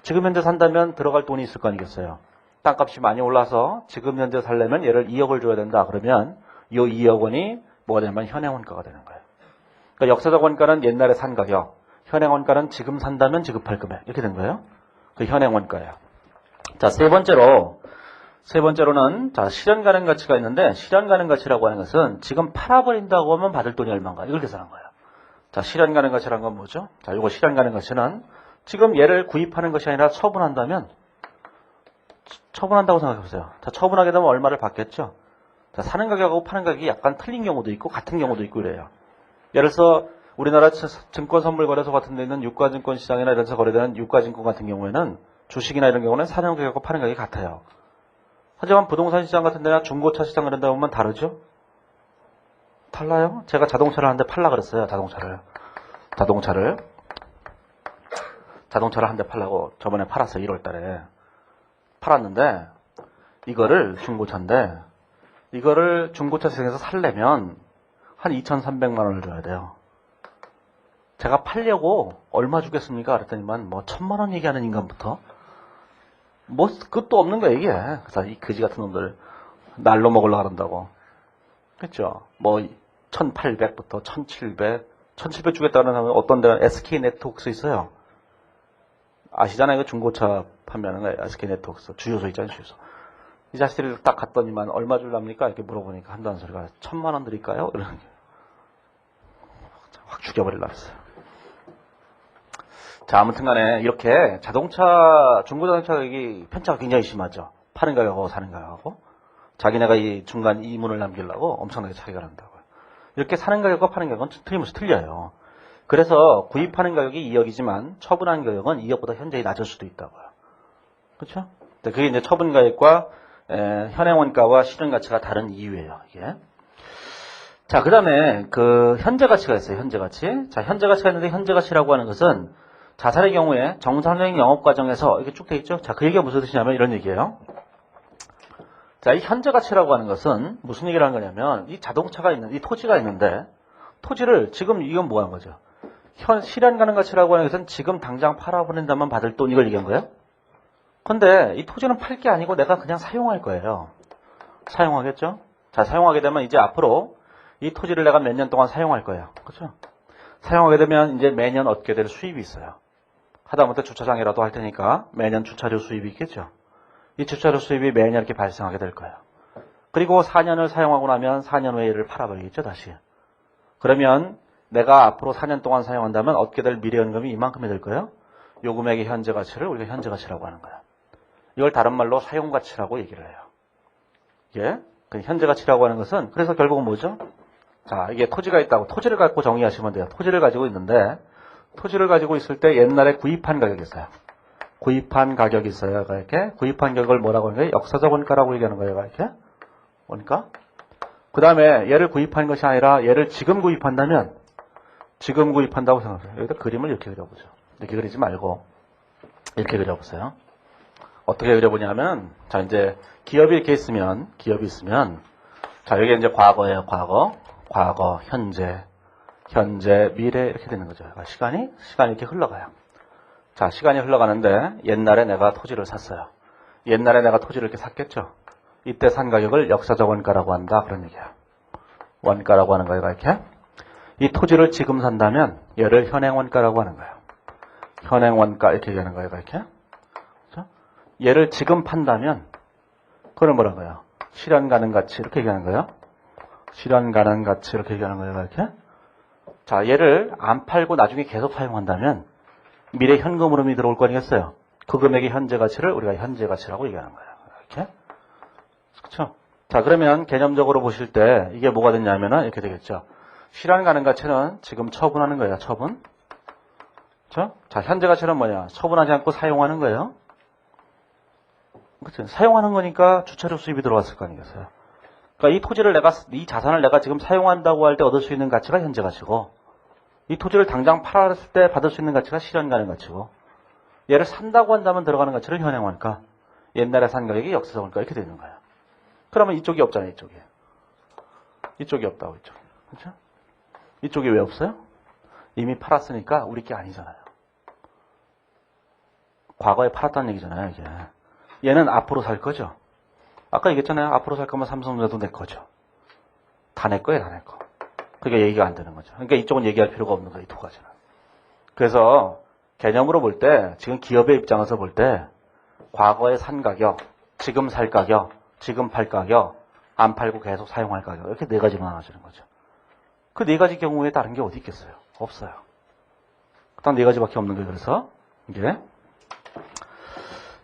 지금 현재 산다면 들어갈 돈이 있을 거 아니겠어요. 땅값이 많이 올라서 지금 현재 살려면 얘를 2억을 줘야 된다. 그러면 이 2억 원이 뭐가 되냐면 현행 원가가 되는 거예요. 그러니까 역사적 원가는 옛날에 산 가격, 현행 원가는 지금 산다면 지급할 금액 이렇게 된 거예요. 그 현행 원가예요. 자, 세 번째로는 자, 실현 가능 가치가 있는데 실현 가능 가치라고 하는 것은 지금 팔아버린다고 하면 받을 돈이 얼마인가 이걸 계산한 거예요. 자, 실현 가능 가치라는 건 뭐죠? 자, 이거 실현 가능 가치는 지금 얘를 구입하는 것이 아니라 처분한다면 처분한다고 생각해보세요. 자, 처분하게 되면 얼마를 받겠죠? 자, 사는 가격하고 파는 가격이 약간 틀린 경우도 있고 같은 경우도 있고 이래요. 예를 들어서 우리나라 증권선물거래소 같은 데 있는 유가증권 시장이나 이런 데서 거래되는 유가증권 같은 경우에는 주식이나 이런 경우는 사는 가격과 파는 가격이 같아요. 하지만 부동산 시장 같은 데나 중고차 시장 이런 데 보면 다르죠? 달라요? 제가 자동차를 한 대 팔라 그랬어요. 자동차를 한 대 팔라고 저번에 팔았어요. 1월 달에. 팔았는데 이거를 중고차인데 이거를 중고차 시장에서 살려면 한 2,300만 원을 줘야 돼요. 제가 팔려고 얼마 주겠습니까? 그랬더니만 뭐 1,000만 원 얘기하는 인간부터 뭐 끝도 없는 거야 이게. 그래서 이 거지 같은 놈들 날로 먹으려고 그런다고. 그렇죠? 뭐 1,800부터 1,700 주겠다는 사람은 어떤 데는 SK 네트워크스 있어요. 아시잖아요. 그 중고차 판매하는 거예요. SK 네트워크스 주유소 있잖아요. 주유소. 이 자식들이 딱 갔더니만 얼마 줄랍니까? 이렇게 물어보니까 한다는 소리가 1,000만 원 드릴까요? 이러는 게 확 죽여버리려고 했어요. 자, 아무튼 간에 이렇게 중고자동차 가격이 편차가 굉장히 심하죠. 파는 가격하고 사는 가격하고. 자기네가 이 중간 이문을 남기려고 엄청나게 차이가 난다고요. 이렇게 사는 가격과 파는 가격은 틀림없이 틀려요. 그래서 구입하는 가격이 2억이지만 처분하는 가격은 2억보다 현저히 낮을 수도 있다고요. 그렇죠? 그게 이제 처분 가격과 현행 원가와 실현 가치가 다른 이유예요, 이게. 자, 그 다음에 그 현재 가치가 있어요, 현재 가치. 자, 현재 가치가 있는데 현재 가치라고 하는 것은 자산의 경우에 정상적인 영업 과정에서 이렇게 쭉 돼 있죠? 자, 그 얘기가 무슨 뜻이냐면 이런 얘기예요. 자, 이 현재 가치라고 하는 것은 무슨 얘기를 하는 거냐면 이 자동차가 있는, 이 토지가 있는데 토지를 지금 이건 뭐 하는 거죠? 실현 가능 가치라고 하는 것은 지금 당장 팔아버린다면 받을 돈 이걸 얘기한 거예요? 근데 이 토지는 팔 게 아니고 내가 그냥 사용할 거예요. 사용하겠죠? 자, 사용하게 되면 이제 앞으로 이 토지를 내가 몇 년 동안 사용할 거예요. 그렇죠? 사용하게 되면 이제 매년 얻게 될 수입이 있어요. 하다못해 주차장이라도 할 테니까 매년 주차료 수입이 있겠죠. 이 주차료 수입이 매년 이렇게 발생하게 될 거예요. 그리고 4년을 사용하고 나면 4년 후에 이를 팔아버리겠죠, 다시. 그러면 내가 앞으로 4년 동안 사용한다면 얻게 될 미래연금이 이만큼이 될 거예요. 요 금액의 현재 가치를 우리가 현재 가치라고 하는 거예요. 이걸 다른 말로 사용 가치라고 얘기를 해요. 예? 그 현재 가치라고 하는 것은 그래서 결국은 뭐죠? 자, 이게 토지가 있다고 토지를 갖고 정의하시면 돼요. 토지를 가지고 있는데 토지를 가지고 있을 때 옛날에 구입한 가격이 있어요. 구입한 가격이 있어요. 이렇게 구입한 가격을 뭐라고 하는 거예요? 역사적 원가라고 얘기하는 거예요. 이렇게 원가. 그 다음에 얘를 구입한 것이 아니라 얘를 지금 구입한다면 지금 구입한다고 생각해요. 여기다 그림을 이렇게 그려보죠. 이렇게 그리지 말고 이렇게 그려보세요. 어떻게 그려보냐면 자 이제 기업이 이렇게 있으면 자 여기 이제 과거예요. 과거, 현재, 미래 이렇게 되는 거죠. 시간이 이렇게 흘러가요. 자, 시간이 흘러가는데 옛날에 내가 토지를 샀어요. 옛날에 내가 토지를 이렇게 샀겠죠. 이때 산 가격을 역사적 원가라고 한다. 그런 얘기야. 원가라고 하는 거예요. 이렇게. 이 토지를 지금 산다면 얘를 현행 원가라고 하는 거예요. 현행 원가 이렇게 얘기하는 거예요. 이렇게. 그렇죠? 얘를 지금 판다면 그걸 뭐라는 거예요? 실현 가능 가치 이렇게 얘기하는 거예요. 실현 가능 가치 이렇게 얘기하는 거예요. 이렇게. 자, 얘를 안 팔고 나중에 계속 사용한다면 미래 현금 흐름이 들어올 거 아니겠어요? 그 금액의 현재 가치를 우리가 현재 가치라고 얘기하는 거예요. 이렇게. 그렇죠? 자, 그러면 개념적으로 보실 때 이게 뭐가 됐냐면은 이렇게 되겠죠. 실현 가능 가치는 지금 처분하는 거예요. 처분. 그렇죠? 자, 현재 가치는 뭐냐? 처분하지 않고 사용하는 거예요. 그렇죠? 사용하는 거니까 주차료 수입이 들어왔을 거 아니겠어요? 그러니까 이 자산을 내가 지금 사용한다고 할 때 얻을 수 있는 가치가 현재 가치고 이 토지를 당장 팔았을 때 받을 수 있는 가치가 실현 가능 가치고 얘를 산다고 한다면 들어가는 가치를 현행 원가, 옛날에 산 가격이 역사적 원가 이렇게 되는 거예요. 그러면 이쪽이 없잖아요. 이쪽이 없다고 이쪽이. 그렇죠? 이쪽이 왜 없어요? 이미 팔았으니까 우리 게 아니잖아요. 과거에 팔았다는 얘기잖아요. 이게. 얘는 앞으로 살 거죠. 아까 얘기했잖아요. 앞으로 살 거면 삼성전자도 내 거죠. 다 내 거예요. 다 내 거. 그러니까 얘기가 안 되는 거죠. 그러니까 이쪽은 얘기할 필요가 없는 거예요. 이 두 가지는. 그래서 개념으로 볼 때 지금 기업의 입장에서 볼 때 과거에 산 가격, 지금 살 가격, 지금 팔 가격, 안 팔고 계속 사용할 가격 이렇게 네 가지로 나눠지는 거죠. 그 네 가지 경우에 다른 게 어디 있겠어요? 없어요. 딱 네 가지밖에 없는 거예요. 그래서 이게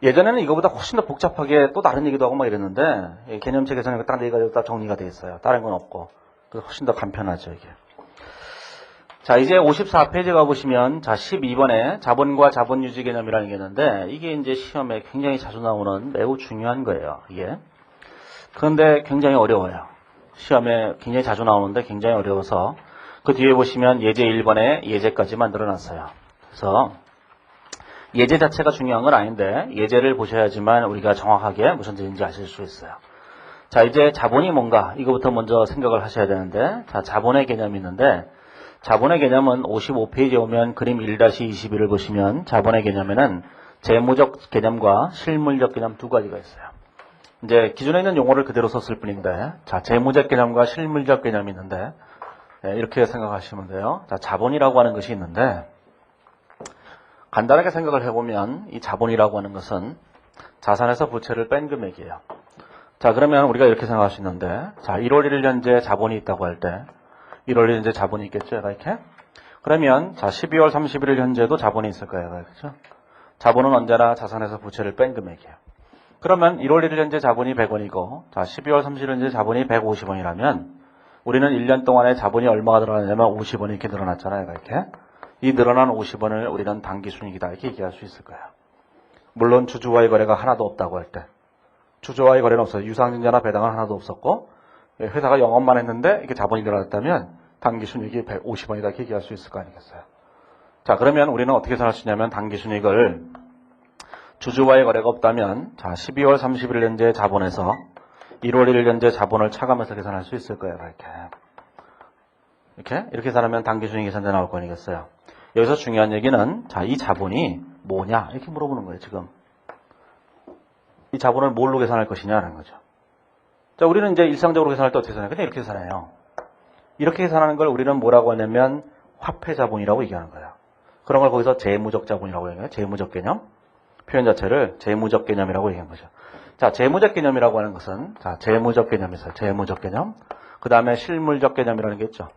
예전에는 이거보다 훨씬 더 복잡하게 또 다른 얘기도 하고 막 이랬는데 개념책에서는 딱 네 가지로 딱 정리가 돼 있어요. 다른 건 없고. 그래서 훨씬 더 간편하죠, 이게. 자, 이제 54페이지 가보시면, 자, 12번에 자본과 자본유지 개념이라는 게 있는데, 이게 이제 시험에 굉장히 자주 나오는 매우 중요한 거예요, 이게. 그런데 굉장히 어려워요. 시험에 굉장히 자주 나오는데 굉장히 어려워서, 그 뒤에 보시면 예제 1번에 예제까지 만들어 놨어요. 그래서, 예제 자체가 중요한 건 아닌데, 예제를 보셔야지만 우리가 정확하게 무슨 뜻인지 아실 수 있어요. 자, 이제 자본이 뭔가, 이거부터 먼저 생각을 하셔야 되는데, 자, 자본의 개념이 있는데, 자본의 개념은 55페이지에 오면 그림 1-21을 보시면 자본의 개념에는 재무적 개념과 실물적 개념 두 가지가 있어요. 이제 기존에 있는 용어를 그대로 썼을 뿐인데, 자, 재무적 개념과 실물적 개념이 있는데, 이렇게 생각하시면 돼요. 자, 자본이라고 하는 것이 있는데, 간단하게 생각을 해보면 이 자본이라고 하는 것은 자산에서 부채를 뺀 금액이에요. 자, 그러면 우리가 이렇게 생각할 수 있는데, 자, 1월 1일 현재 자본이 있다고 할 때, 1월 1일 현재 자본이 있겠죠, 이렇게? 그러면, 자, 12월 31일 현재도 자본이 있을 거예요, 그렇죠? 자본은 언제나 자산에서 부채를 뺀 금액이에요. 그러면 1월 1일 현재 자본이 100원이고, 자, 12월 30일 현재 자본이 150원이라면, 우리는 1년 동안에 자본이 얼마가 늘어나냐면 50원이 이렇게 늘어났잖아요, 이렇게? 이 늘어난 50원을 우리는 당기순이익이다, 이렇게 얘기할 수 있을 거예요. 물론 주주와의 거래가 하나도 없다고 할 때, 주주와의 거래는 없어요. 유상증자나 배당은 하나도 없었고, 회사가 영업만 했는데 이게 자본이 늘어났다면 당기순이익이 150원이다 이렇게 얘기할 수 있을 거 아니겠어요. 자, 그러면 우리는 어떻게 생각할 수 있냐면 당기순이익을 주주와의 거래가 없다면, 자, 12월 31일 현재 자본에서 1월 1일 현재 자본을 차감해서 계산할 수 있을 거예요, 이렇게 계산하면 당기순이익이 현재 나올 거 아니겠어요. 여기서 중요한 얘기는, 자, 이 자본이 뭐냐 이렇게 물어보는 거예요, 지금. 이 자본을 뭘로 계산할 것이냐라는 거죠. 자, 우리는 이제 일상적으로 계산할 때 어떻게 계산해요? 그냥 이렇게 계산해요. 이렇게 계산하는 걸 우리는 뭐라고 하냐면 화폐 자본이라고 얘기하는 거예요. 그런 걸 거기서 재무적 자본이라고 얘기해요. 재무적 개념. 표현 자체를 재무적 개념이라고 얘기한 거죠. 자, 재무적 개념이라고 하는 것은, 자, 재무적 개념이 있어요. 재무적 개념. 그 다음에 실물적 개념이라는 게 있죠.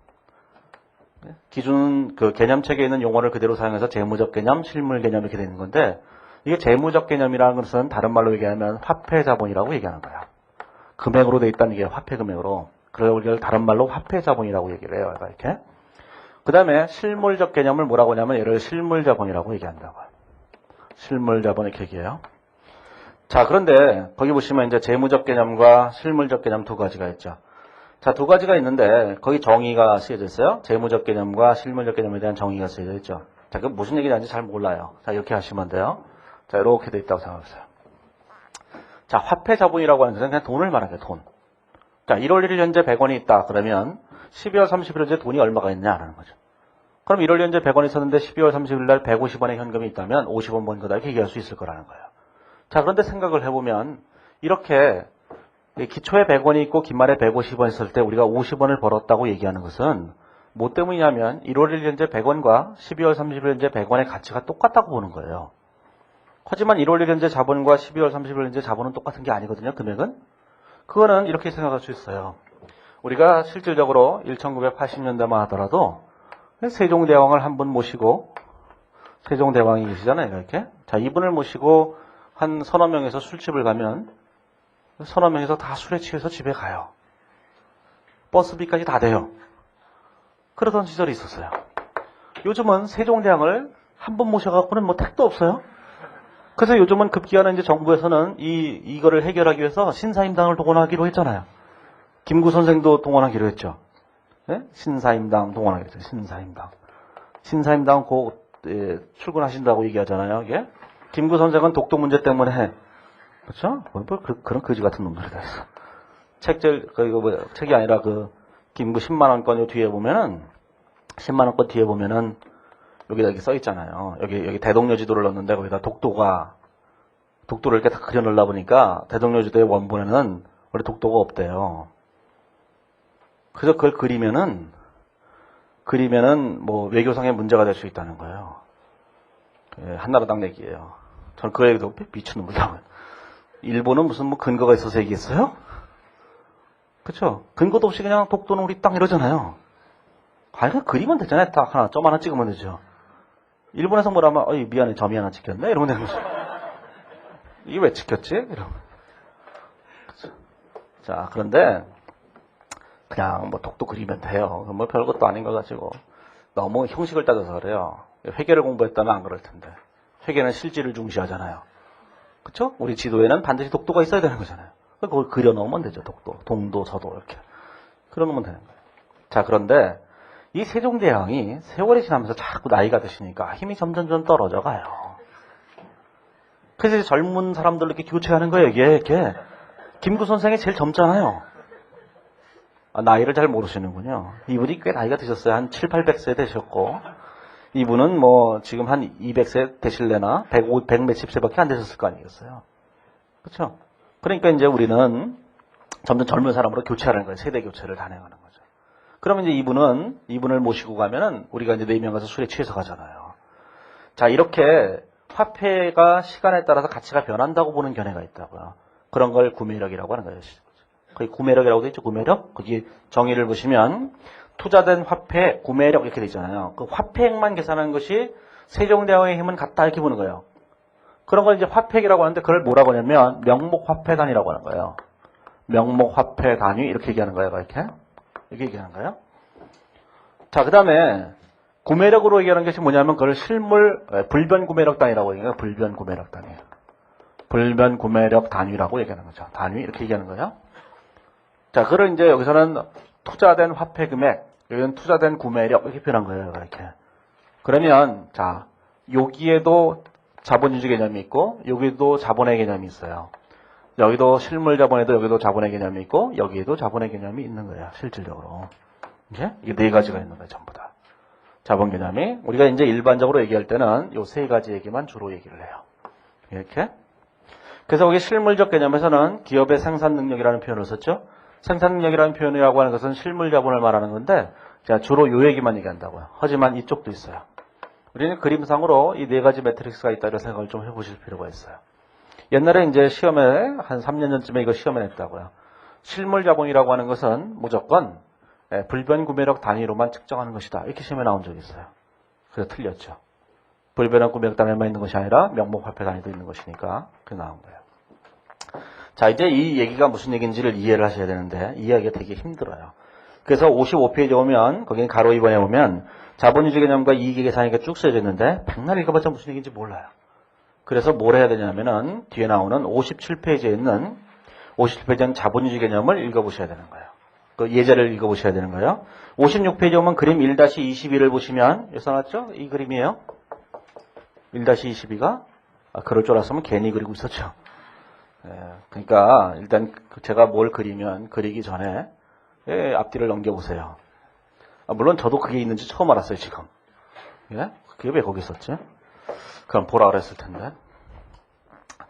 기준 그 개념책에 있는 용어를 그대로 사용해서 재무적 개념, 실물 개념 이렇게 되는 건데, 이게 재무적 개념이라는 것은 다른 말로 얘기하면 화폐 자본이라고 얘기하는 거예요. 금액으로 돼 있다는 게 화폐 금액으로. 그래서 우리가 다른 말로 화폐 자본이라고 얘기를 해요. 이렇게. 그 다음에 실물적 개념을 뭐라고 하냐면 얘를 실물 자본이라고 얘기한다고요. 실물 자본 이렇게 얘기해요. 자, 그런데 거기 보시면 이제 재무적 개념과 실물적 개념 두 가지가 있죠. 자, 두 가지가 있는데 거기 정의가 쓰여져 있어요. 재무적 개념과 실물적 개념에 대한 정의가 쓰여져 있죠. 자, 그 무슨 얘기인지 잘 몰라요. 자, 이렇게 하시면 돼요. 자, 이렇게 돼 있다고 생각하세요. 자, 화폐 자본이라고 하는 것은 그냥 돈을 말하는 거예요, 돈. 자, 1월 1일 현재 100원이 있다. 그러면 12월 30일 현재 돈이 얼마가 있냐라는 거죠. 그럼 1월 1일 현재 100원이 있었는데 12월 30일 날 150원의 현금이 있다면 50원 번 거다 이렇게 얘기할 수 있을 거라는 거예요. 자, 그런데 생각을 해보면 이렇게 기초에 100원이 있고 긴말에 150원 있을 때 우리가 50원을 벌었다고 얘기하는 것은 뭐 때문이냐면 1월 1일 현재 100원과 12월 30일 현재 100원의 가치가 똑같다고 보는 거예요. 하지만 1월 1일 현재 자본과 12월 30일 현재 자본은 똑같은 게 아니거든요. 금액은. 그거는 이렇게 생각할 수 있어요. 우리가 실질적으로 1980년대만 하더라도 세종대왕을 한 분 모시고, 세종대왕이 계시잖아요. 이렇게. 자, 이분을 모시고 한 서너 명에서 술집을 가면 서너 명에서 다 술에 취해서 집에 가요. 버스비까지 다 돼요. 그러던 시절이 있었어요. 요즘은 세종대왕을 한 분 모셔갖고는 뭐 택도 없어요. 그래서 요즘은 급기야는 이제 정부에서는 이거를 해결하기 위해서 신사임당을 동원하기로 했잖아요. 김구 선생도 동원하기로 했죠. 네? 신사임당 동원하기로 했죠. 신사임당 곧 출근하신다고 얘기하잖아요. 이게 김구 선생은 독도 문제 때문에 그렇죠? 그런 거지 같은 놈들이 다 있어. 책이 아니라 그 김구 10만 원권 뒤에 보면은 10만 원권 뒤에 보면은 여기다 이렇게 써 있잖아요. 여기 대동여 지도를 넣었는데 거기다 독도를 이렇게 다 그려 넣으려 보니까 대동여 지도의 원본에는 원래 독도가 없대요. 그래서 그걸 그리면은 뭐 외교상의 문제가 될 수 있다는 거예요. 예, 한나라당 내기예요. 저는 그 얘기도 미친놈이라고. 일본은 무슨 뭐 근거가 있어서 얘기했어요? 그쵸? 근거도 없이 그냥 독도는 우리 땅 이러잖아요. 그냥 그리면 되잖아요. 딱 하나, 점 하나 찍으면 되죠. 일본에서 뭐라면, 미안해, 점이 하나 찍혔네? 이러면 되는 거죠. 이게 왜 찍혔지? 이러면. 자, 그런데 그냥 뭐 독도 그리면 돼요. 뭐 별것도 아닌 거 가지고 너무 형식을 따져서 그래요. 회계를 공부했다면 안 그럴 텐데. 회계는 실질을 중시하잖아요. 그쵸? 우리 지도에는 반드시 독도가 있어야 되는 거잖아요. 그걸 그려놓으면 되죠. 독도, 동도, 서도 이렇게 그려놓으면 되는 거예요. 자, 그런데 이 세종대왕이 세월이 지나면서 자꾸 나이가 드시니까 힘이 점점 떨어져 가요. 그래서 젊은 사람들 이렇게 교체하는 거예요. 이게 김구 선생이 제일 젊잖아요. 아, 나이를 잘 모르시는군요. 이분이 꽤 나이가 드셨어요. 한 7, 800세 되셨고 이분은 뭐 지금 한 200세 되실래나 100 몇십 세밖에 안 되셨을 거 아니겠어요. 그렇죠? 그러니까 이제 우리는 점점 젊은 사람으로 교체하는 거예요. 세대 교체를 단행하는 거죠. 그러면 이제 이분을 모시고 가면은 우리가 이제 4명 가서 술에 취해서 가잖아요. 자, 이렇게 화폐가 시간에 따라서 가치가 변한다고 보는 견해가 있다고요. 그런 걸 구매력이라고 하는 거예요. 거기 구매력이라고 돼 있죠. 구매력. 거기 정의를 보시면 투자된 화폐 구매력 이렇게 돼 있잖아요. 그 화폐액만 계산하는 것이 세종대왕의 힘은 같다 이렇게 보는 거예요. 그런 걸 이제 화폐액이라고 하는데 그걸 뭐라고 하냐면 명목화폐 단위라고 하는 거예요. 명목화폐 단위 이렇게 얘기하는 거예요. 이렇게 얘기하는 거예요. 자, 그 다음에 구매력으로 얘기하는 것이 뭐냐면 그걸 실물 불변 구매력 단위라고 얘기해요. 불변 구매력 단위. 불변 구매력 단위라고 얘기하는 거죠. 단위 이렇게 얘기하는 거예요. 자, 그걸 이제 여기서는 투자된 화폐 금액, 여기는 투자된 구매력 이렇게 표현한 거예요. 이렇게. 그러면 자, 여기에도 자본주의 개념이 있고 여기도 자본의 개념이 있어요. 여기도 실물 자본에도 여기도 자본의 개념이 있고 여기에도 자본의 개념이 있는 거예요. 실질적으로. 이게 4가지가 있는 거예요. 전부 다. 자본 개념이 우리가 이제 일반적으로 얘기할 때는 요 3가지 얘기만 주로 얘기를 해요. 이렇게. 그래서 거기 실물적 개념에서는 기업의 생산 능력이라는 표현을 썼죠. 생산 능력이라는 표현이라고 하는 것은 실물 자본을 말하는 건데 자, 주로 요 얘기만 얘기한다고요. 하지만 이쪽도 있어요. 우리는 그림상으로 이 4가지 매트릭스가 있다는 생각을 좀 해보실 필요가 있어요. 옛날에 이제 시험에 한 3년 전쯤에 이거 시험에 냈다고요. 실물 자본이라고 하는 것은 무조건 불변 구매력 단위로만 측정하는 것이다. 이렇게 시험에 나온 적이 있어요. 그래서 틀렸죠. 불변 구매력 단위만 있는 것이 아니라 명목 화폐 단위도 있는 것이니까 그게 나온 거예요. 자, 이제 이 얘기가 무슨 얘기인지를 이해를 하셔야 되는데 이해하기가 되게 힘들어요. 그래서 55페이지 오면 거기는 가로 2번에 오면 자본주의 개념과 이익의 계산이 쭉 써져 있는데 백날 읽어봤자 무슨 얘기인지 몰라요. 그래서 뭘 해야 되냐면은 뒤에 나오는 57페이지에 있는 57페이지는 자본주의 개념을 읽어보셔야 되는 거예요. 그 예제를 읽어보셔야 되는 거예요. 56페이지 오면 그림 1-22를 보시면 여기 써놨죠? 이 그림이에요. 1-22가 그럴 줄 알았으면 괜히 그리고 있었죠. 그러니까 일단 제가 뭘 그리면 그리기 전에 앞뒤를 넘겨보세요. 물론 저도 그게 있는지 처음 알았어요. 지금. 그게 왜 거기 있었지? 그럼 보라 그랬을 텐데.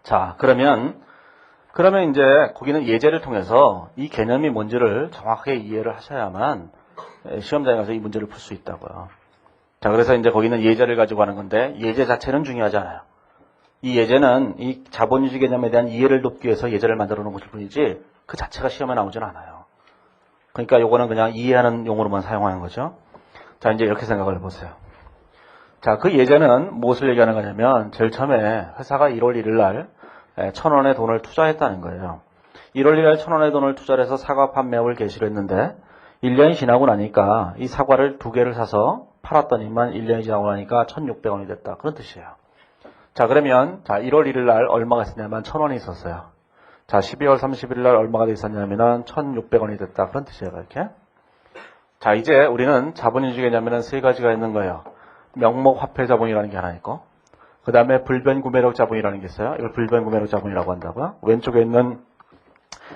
자, 그러면 이제 거기는 예제를 통해서 이 개념이 뭔지를 정확하게 이해를 하셔야만 시험장에 가서 이 문제를 풀 수 있다고요. 자, 그래서 이제 거기는 예제를 가지고 하는 건데 예제 자체는 중요하지 않아요. 이 예제는 이 자본주의 개념에 대한 이해를 돕기 위해서 예제를 만들어 놓은 것일 뿐이지 그 자체가 시험에 나오진 않아요. 그러니까 요거는 그냥 이해하는 용어로만 사용하는 거죠. 자, 이제 이렇게 생각을 해보세요. 자, 그 예제는 무엇을 얘기하는 거냐면 제일 처음에 회사가 1월 1일 날 1,000원의 돈을 투자했다는 거예요. 1월 1일 날 1,000원의 돈을 투자를 해서 사과 판매업을 개시를 했는데 1년이 지나고 나니까 이 사과를 2개를 사서 팔았더니만 1년이 지나고 나니까 1,600원이 됐다. 그런 뜻이에요. 자, 그러면 자 1월 1일 날 얼마가 있었냐면 1,000원이 있었어요. 자, 12월 31일 날 얼마가 있었냐면은 1,600원이 됐다. 그런 뜻이에요. 이렇게. 자, 이제 우리는 자본주의 개념에는 3가지가 있는 거예요. 명목 화폐 자본이라는 게 하나 있고 그 다음에 불변 구매력 자본이라는 게 있어요. 이걸 불변 구매력 자본이라고 한다고요. 왼쪽에 있는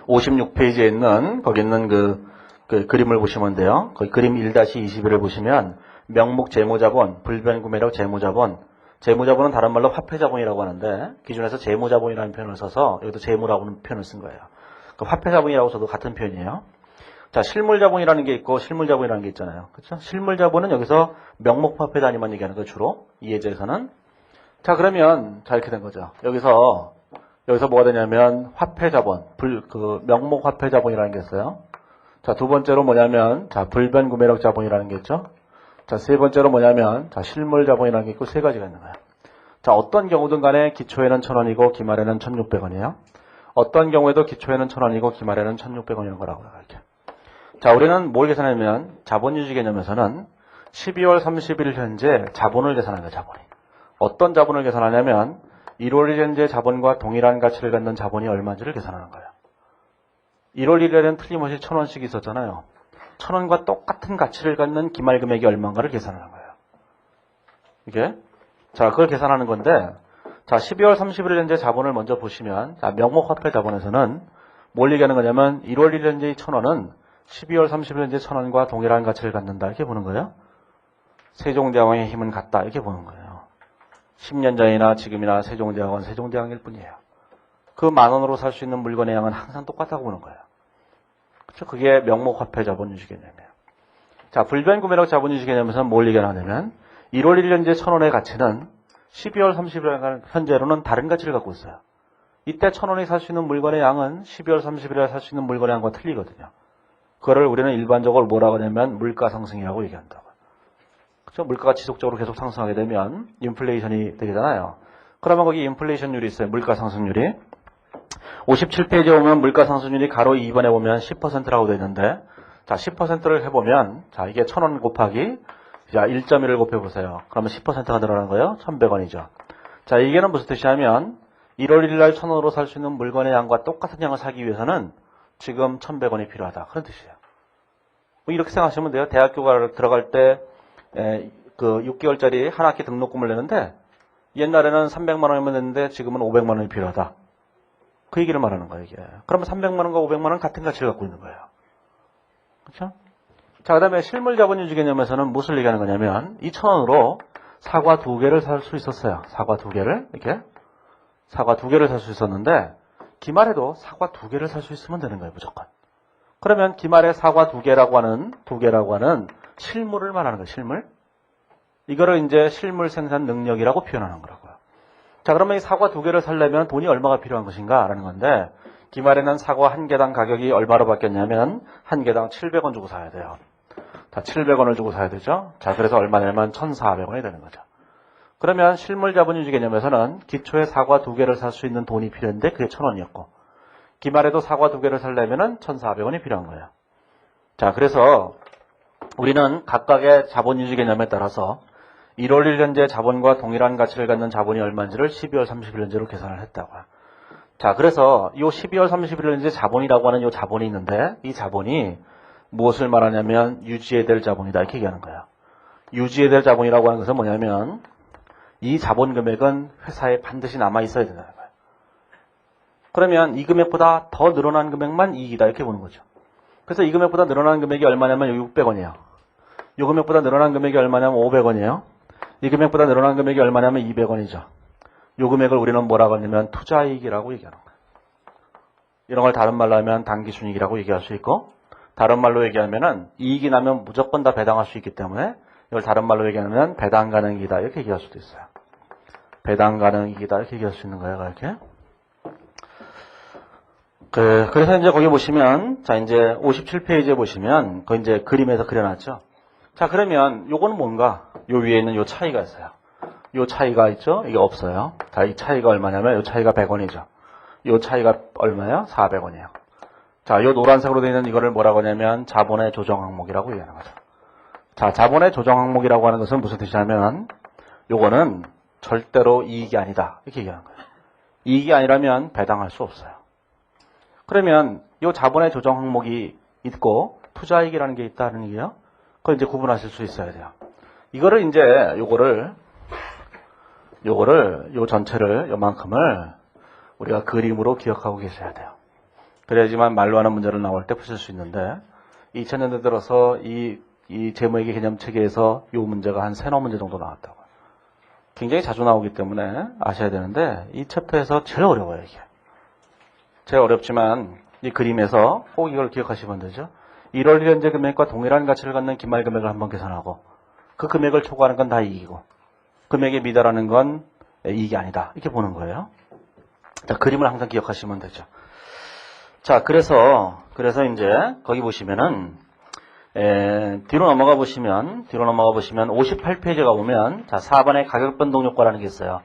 56페이지에 있는 거기 있는 그 그림을 보시면 돼요. 거기 그림 1-21을 보시면 명목 재무자본, 불변 구매력 재무자본, 재무자본은 다른 말로 화폐자본이라고 하는데 기준에서 재무자본이라는 표현을 써서 여기도 재무라고는 표현을 쓴 거예요. 그 화폐자본이라고 써도 같은 표현이에요. 자, 실물자본이라는 게 있고 실물자본이라는 게 있잖아요. 그렇죠? 실물자본은 여기서 명목화폐 단위만 얘기하는 거예요. 주로 이 예제에서는. 자, 그러면 자 이렇게 된 거죠. 여기서 뭐가 되냐면 화폐자본, 명목화폐자본이라는 게 있어요. 자, 두 번째로 뭐냐면 자 불변 구매력 자본이라는 게 있죠. 자, 세 번째로 뭐냐면 자 실물자본이라는 게 있고 3가지가 있는 거예요. 자, 어떤 경우든 간에 기초에는 1,000원이고 기말에는 1,600원이에요. 어떤 경우에도 기초에는 1,000원이고 기말에는 1,600원인 거라고요. 이렇게. 자, 우리는 뭘 계산하냐면 자본유지 개념에서는 12월 30일 현재 자본을 계산하는 거예요. 자본이. 어떤 자본을 계산하냐면 1월 1일 현재 자본과 동일한 가치를 갖는 자본이 얼마인지를 계산하는 거예요. 1월 1일에는 틀림없이 1,000원씩 있었잖아요. 1,000원과 똑같은 가치를 갖는 기말 금액이 얼마인가를 계산하는 거예요. 이게. 자, 그걸 계산하는 건데, 자, 12월 30일 현재 자본을 먼저 보시면, 자, 명목화폐 자본에서는 뭘 얘기하는 거냐면, 1월 1일 현재의 1,000원은 12월 30일 현재 1,000원과 동일한 가치를 갖는다. 이렇게 보는 거예요. 세종대왕의 힘은 같다. 이렇게 보는 거예요. 10년 전이나 지금이나 세종대왕은 세종대왕일 뿐이에요. 그 10,000원으로 살 수 있는 물건의 양은 항상 똑같다고 보는 거예요. 그렇죠? 그게 명목화폐 자본유지 개념이에요. 자, 불변구매력 자본유지 개념에서는 뭘 얘기하냐면 1월 1일 현재 1,000원의 가치는 12월 30일 현재로는 다른 가치를 갖고 있어요. 이때 1,000원이 살 수 있는 물건의 양은 12월 30일에 살 수 있는 물건의 양과 틀리거든요. 그거를 우리는 일반적으로 뭐라고 하냐면 물가 상승이라고 얘기한다고. 그렇죠? 물가가 지속적으로 계속 상승하게 되면 인플레이션이 되잖아요. 그러면 거기 인플레이션율이 있어요. 물가 상승률이. 57페이지에 보면 물가 상승률이 가로 2번에 보면 10%라고 되어 있는데, 자, 10%를 해보면, 자, 이게 1,000원 곱하기, 자, 1.1을 곱해보세요. 그러면 10%가 늘어나는 거예요? 1,100원이죠. 자, 이게는 무슨 뜻이냐면, 1월 1일 날 1,000원으로 살 수 있는 물건의 양과 똑같은 양을 사기 위해서는 지금 1,100원이 필요하다. 그런 뜻이에요. 뭐 이렇게 생각하시면 돼요. 대학교 들어갈 때, 그 6개월짜리 한 학기 등록금을 내는데, 옛날에는 300만 원이면 됐는데, 지금은 500만 원이 필요하다. 그 얘기를 말하는 거예요, 이게. 그러면 300만 원과 500만 원 같은 가치를 갖고 있는 거예요. 그렇죠? 자, 그 다음에 실물 자본유지 개념에서는 무엇을 얘기하는 거냐면, 이 1,000원으로 사과 2개를 살 수 있었어요. 사과 2개를, 이렇게. 사과 2개를 살 수 있었는데, 기말에도 사과 2개를 살 수 있으면 되는 거예요, 무조건. 그러면 기말에 사과 2개라고 하는 실물을 말하는 거예요, 실물. 이거를 이제 실물 생산 능력이라고 표현하는 거라고요. 자, 그러면 이 사과 2개를 살려면 돈이 얼마가 필요한 것인가? 라는 건데, 기말에는 사과 한 개당 가격이 얼마로 바뀌었냐면, 한 개당 700원 주고 사야 돼요. 자, 700원을 주고 사야 되죠? 자, 그래서 얼마냐면 1,400원이 되는 거죠. 그러면 실물 자본유지 개념에서는 기초에 사과 2개를 살 수 있는 돈이 필요한데, 그게 1,000원이었고, 기말에도 사과 2개를 살려면은 1,400원이 필요한 거예요. 자, 그래서 우리는 각각의 자본유지 개념에 따라서 1월 1일 현재 자본과 동일한 가치를 갖는 자본이 얼마인지를 12월 30일 현재로 계산을 했다고요. 자, 그래서 이 12월 30일 현재 자본이라고 하는 이 자본이 있는데, 이 자본이 무엇을 말하냐면 유지해야 될 자본이다. 이렇게 얘기하는 거예요. 유지해야 될 자본이라고 하는 것은 뭐냐면 이 자본 금액은 회사에 반드시 남아 있어야 된다는 거예요. 그러면 이 금액보다 더 늘어난 금액만 이익이다. 이렇게 보는 거죠. 그래서 이 금액보다 늘어난 금액이 얼마냐면 600원이에요. 이 금액보다 늘어난 금액이 얼마냐면 500원이에요. 이 금액보다 늘어난 금액이 얼마냐면 200원이죠. 이 금액을 우리는 뭐라고 하냐면 투자이익이라고 얘기하는 거예요. 이런 걸 다른 말로 하면 당기순이익이라고 얘기할 수 있고, 다른 말로 얘기하면은 이익이 나면 무조건 다 배당할 수 있기 때문에 이걸 다른 말로 얘기하면 배당 가능이익이다 이렇게 얘기할 수도 있어요. 배당 가능이익이다 이렇게 얘기할 수 있는 거예요. 이렇게. 그래서 이제 거기 보시면, 자, 이제 57페이지에 보시면 그 이제 그림에서 그려놨죠. 자, 그러면 요거는 뭔가? 요 위에 있는 요 차이가 있어요. 요 차이가 있죠? 이게 없어요. 자, 이 차이가 얼마냐면 요 차이가 100원이죠. 요 차이가 얼마예요? 400원이에요. 자, 요 노란색으로 되어 있는 이거를 뭐라고 하냐면 자본의 조정 항목이라고 얘기하는 거죠. 자, 자본의 조정 항목이라고 하는 것은 무슨 뜻이냐면 요거는 절대로 이익이 아니다. 이렇게 얘기하는 거예요. 이익이 아니라면 배당할 수 없어요. 그러면 요 자본의 조정 항목이 있고 투자이익이라는 게 있다는 얘기예요. 그걸 이제 구분하실 수 있어야 돼요. 이거를 이제 요 전체를 요만큼을 우리가 그림으로 기억하고 계셔야 돼요. 그래야지만 말로 하는 문제를 나올 때 푸실 수 있는데 2000년대 들어서 이 재무회계 개념 체계에서 이 문제가 한 3-4문제 정도 나왔다고. 굉장히 자주 나오기 때문에 아셔야 되는데 이 챕터에서 제일 어려워요, 이게. 제일 어렵지만 이 그림에서 꼭 이걸 기억하시면 되죠. 1월 1일 현재 금액과 동일한 가치를 갖는 기말 금액을 한번 계산하고 그 금액을 초과하는 건 다 이익이고 금액에 미달하는 건 이익이 아니다. 이렇게 보는 거예요. 자, 그림을 항상 기억하시면 되죠. 자, 그래서 이제 거기 보시면은 뒤로 넘어가 보시면 58페이지가 보면 자, 4번에 가격 변동 효과라는 게 있어요.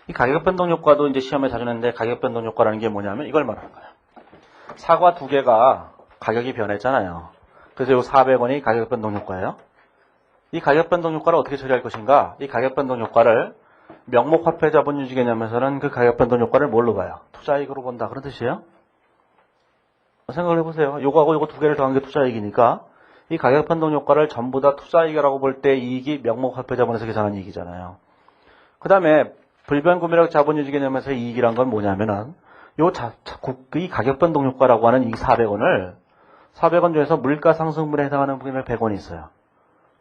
이 가격 변동 효과도 이제 시험에 자주 냈는데 가격 변동 효과라는 게 뭐냐면 이걸 말하는 거예요. 사과 두 개가 가격이 변했잖아요. 그래서 이 400원이 가격 변동 효과예요. 이 가격 변동 효과를 어떻게 처리할 것인가? 이 가격 변동 효과를 명목 화폐 자본 유지 개념에서는 그 가격 변동 효과를 뭘로 봐요? 투자이익으로 본다. 그런 뜻이에요? 생각을 해보세요. 요거하고 요거 두 개를 더한 게 투자이익이니까 이 가격 변동 효과를 전부 다 투자이익이라고 볼 때 이익이 명목 화폐 자본에서 계산한 이익이잖아요. 그 다음에 불변구매력 자본 유지 개념에서 이익이란 건 뭐냐면은 이 가격 변동 효과라고 하는 이 400원을 400원 중에서 물가 상승분에 해당하는 부분에 100원이 있어요.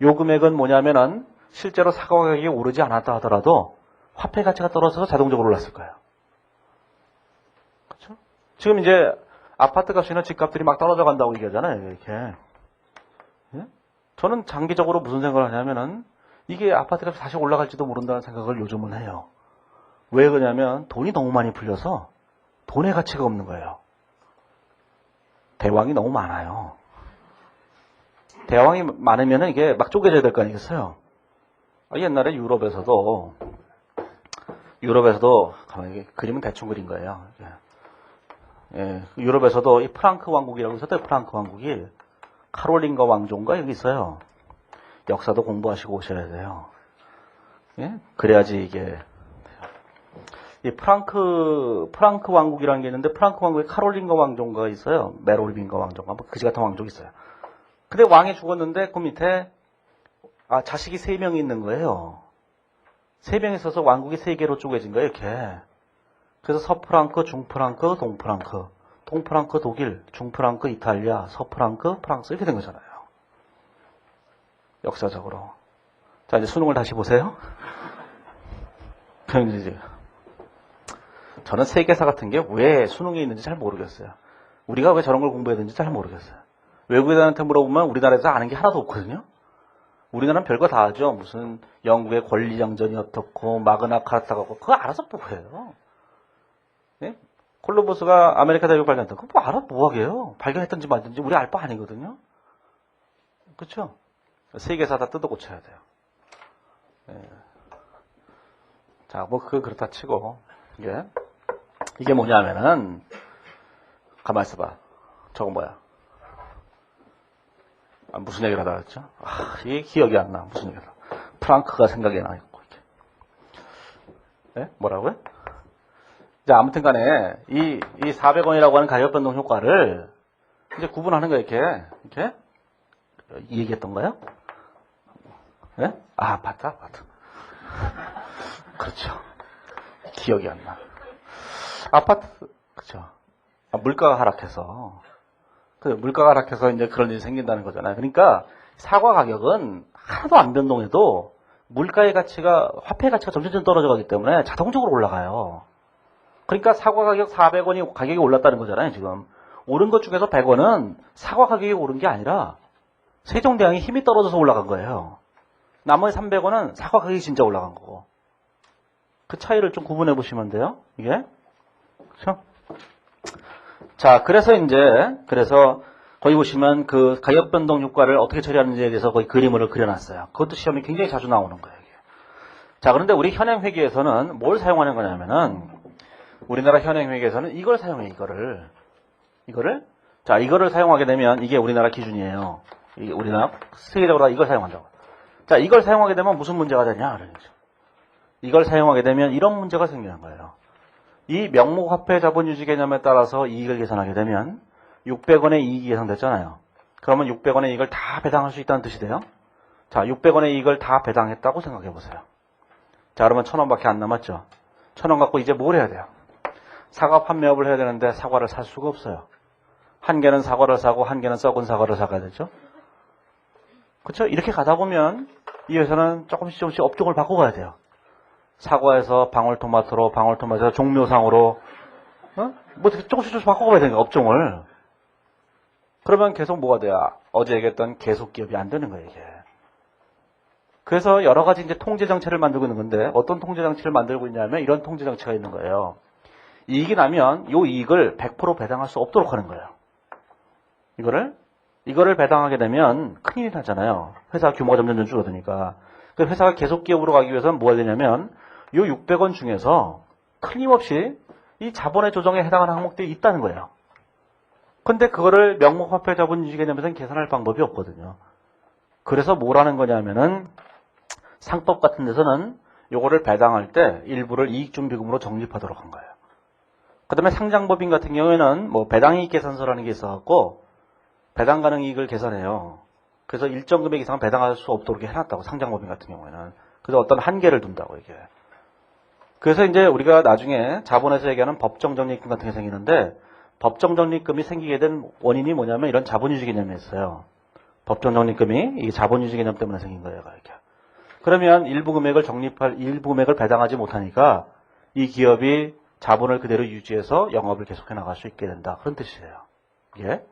요 금액은 뭐냐면은 실제로 사과 가격이 오르지 않았다 하더라도 화폐 가치가 떨어져서 자동적으로 올랐을 거예요. 그렇죠? 지금 이제 아파트 값이나 집값들이 막 떨어져 간다고 얘기하잖아요. 이렇게. 예? 저는 장기적으로 무슨 생각을 하냐면은 이게 아파트 값이 다시 올라갈지도 모른다는 생각을 요즘은 해요. 왜 그러냐면 돈이 너무 많이 풀려서 돈의 가치가 없는 거예요. 대왕이 너무 많아요. 대왕이 많으면 이게 막 쪼개져야 될 거 아니겠어요? 옛날에 유럽에서도 가만히 그림은 대충 그린 거예요. 예, 유럽에서도 이 프랑크 왕국이라고 있었대요. 프랑크 왕국이 카롤린가 왕조인가 여기 있어요. 역사도 공부하시고 오셔야 돼요. 예? 그래야지 이게 이 프랑크 왕국이라는 게 있는데 프랑크 왕국에 카롤린가 왕조가 있어요. 메로vin가 왕조가 뭐 그지 같은 왕족이 있어요. 근데 왕이 죽었는데 그 밑에 자식이 3명이 있는 거예요. 3명이 있어서 왕국이 3개로 쪼개진 거예요. 이렇게. 그래서 서프랑크, 중프랑크, 동프랑크. 동프랑크 독일, 중프랑크 이탈리아, 서프랑크 프랑스 이렇게 된 거잖아요. 역사적으로. 자, 이제 수능을 다시 보세요. 그럼 이제 저는 세계사 같은 게 왜 수능에 있는지 잘 모르겠어요. 우리가 왜 저런 걸 공부해야 되는지 잘 모르겠어요. 외국인한테 물어보면 우리나라에서 아는 게 하나도 없거든요. 우리나라는 별거 다 하죠. 무슨 영국의 권리장전이 어떻고 마그나 카타가 없고 그거 알아서 뭐해요. 예? 콜럼버스가 아메리카 대륙 발견했다. 그거 뭐 알아 뭐하게요. 발견했든지 말든지 우리 알 바 아니거든요. 그렇죠? 세계사 다 뜯어 고쳐야 돼요. 예. 자, 뭐 그렇다 치고 이게 뭐냐면은 가만 있어봐. 저거 뭐야? 무슨 얘기를 하다 했죠? 이게 기억이 안 나. 무슨 얘기를 하다. 프랑크가 생각이 나 있고 이렇게. 네? 뭐라고요? 자, 아무튼 간에 이 400원이라고 하는 가격 변동 효과를 이제 구분하는 거예요. 이렇게 이 얘기했던 거예요? 네? 아파트. 그렇죠. 기억이 안 나. 아파트, 그렇죠. 물가가 하락해서. 물가가 하락해서 이제 그런 일이 생긴다는 거잖아요. 그러니까 사과 가격은 하나도 안 변동해도 물가의 가치가, 화폐 가치가 점점 떨어져 가기 때문에 자동적으로 올라가요. 그러니까 사과 가격 400원이 가격이 올랐다는 거잖아요, 지금. 오른 것 중에서 100원은 사과 가격이 오른 게 아니라 세종대왕이 힘이 떨어져서 올라간 거예요. 나머지 300원은 사과 가격이 진짜 올라간 거고. 그 차이를 좀 구분해 보시면 돼요, 이게. 그렇죠? 자, 그래서 거기 보시면 그 가격 변동 효과를 어떻게 처리하는지에 대해서 거기 그림을 그려놨어요. 그것도 시험에 굉장히 자주 나오는 거예요, 이게. 자, 그런데 우리 현행회계에서는 뭘 사용하는 거냐면은, 우리나라 현행회계에서는 이걸 사용해, 이거를. 자, 이거를 사용하게 되면 이게 우리나라 기준이에요. 이게 우리나라 세계적으로 이걸 사용한다고. 자, 이걸 사용하게 되면 무슨 문제가 되냐, 그러죠. 이걸 사용하게 되면 이런 문제가 생기는 거예요. 이 명목화폐 자본유지 개념에 따라서 이익을 계산하게 되면 600원의 이익이 예상됐잖아요. 그러면 600원의 이익을 다 배당할 수 있다는 뜻이 돼요. 자, 600원의 이익을 다 배당했다고 생각해 보세요. 자, 그러면 1000원밖에 안 남았죠. 1000원 갖고 이제 뭘 해야 돼요? 사과 판매업을 해야 되는데 사과를 살 수가 없어요. 한 개는 사과를 사고 한 개는 썩은 사과를 사가야 되죠. 그렇죠? 이렇게 가다 보면 이 회사는 조금씩 업종을 바꿔가야 돼요. 사과에서 방울토마토로, 방울토마토에서 종묘상으로, 뭐 조금씩 바꿔가야 되는 거예요, 업종을. 그러면 계속 뭐가 돼요? 어제 얘기했던 계속 기업이 안 되는 거예요, 이게. 그래서 여러 가지 이제 통제 장치를 만들고 있는 건데, 어떤 통제 장치를 만들고 있냐면 이런 통제 장치가 있는 거예요. 이익이 나면 이 이익을 100% 배당할 수 없도록 하는 거예요. 이거를 배당하게 되면 큰일이 나잖아요. 회사 규모가 점점 줄어드니까. 그 회사가 계속 기업으로 가기 위해서는 뭐 해야 되냐면 요 600원 중에서 틀림없이 이 자본의 조정에 해당하는 항목들이 있다는 거예요. 근데 그거를 명목화폐 자본유지 개념에서는 계산할 방법이 없거든요. 그래서 뭘 하는 거냐면은 상법 같은 데서는 요거를 배당할 때 일부를 이익준비금으로 적립하도록 한 거예요. 그 다음에 상장법인 같은 경우에는 뭐 배당이익 계산서라는 게 있어갖고 배당 가능 이익을 계산해요. 그래서 일정 금액 이상 배당할 수 없도록 해놨다고, 상장법인 같은 경우에는. 그래서 어떤 한계를 둔다고, 이게. 그래서 이제 우리가 나중에 자본에서 얘기하는 법정적립금 같은 게 생기는데, 법정적립금이 생기게 된 원인이 뭐냐면 이런 자본유지 개념이 있어요. 법정적립금이 이 자본유지 개념 때문에 생긴 거예요, 이렇게. 그러면 일부 금액을 배당하지 못하니까 이 기업이 자본을 그대로 유지해서 영업을 계속해 나갈 수 있게 된다. 그런 뜻이에요. 예.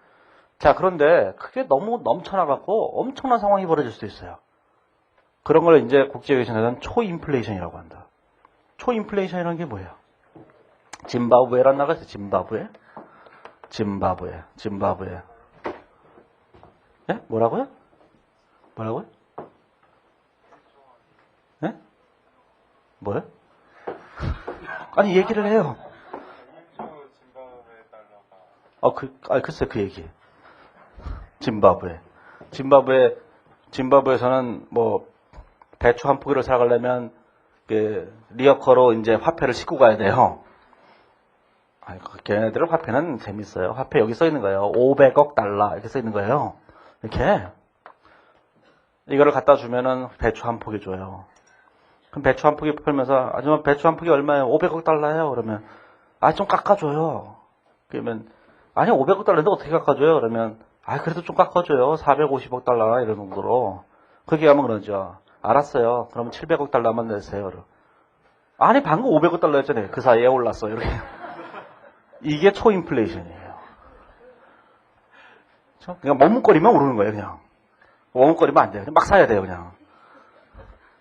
자, 그런데 그게 너무 넘쳐나갖고 엄청난 상황이 벌어질 수도 있어요. 그런 걸 이제 국제경제에서는 초인플레이션이라고 한다. 초인플레이션이라는 게 뭐예요? 짐바브웨란 나라가 있어요. 짐바브웨. 예? 뭐라고요? 예? 뭐요? 아니, 얘기를 해요. 글쎄, 그 얘기. 짐바브웨에서는 뭐, 배추 한 포기를 사가려면, 리어커로 이제 화폐를 싣고 가야 돼요. 걔네들 화폐는 재밌어요. 화폐 여기 써 있는 거예요. 500억 달러. 이렇게 써 있는 거예요. 이렇게. 이거를 갖다 주면은 배추 한 포기 줘요. 그럼 배추 한 포기 팔면서, 아줌마 배추 한 포기 얼마예요? 500억 달러예요. 그러면, 좀 깎아줘요. 그러면, 아니, 500억 달러인데 어떻게 깎아줘요? 그러면, 그래도 좀 깎아줘요. 450억 달러, 이런 정도로. 그렇게 하면 그러죠. 알았어요. 그러면 700억 달러만 내세요. 아니, 방금 500억 달러였잖아요. 그 사이에 올랐어요. 이렇게. 이게 초인플레이션이에요. 그냥 머뭇거리면 오르는 거예요, 그냥. 머뭇거리면 안 돼요. 그냥 막 사야 돼요, 그냥.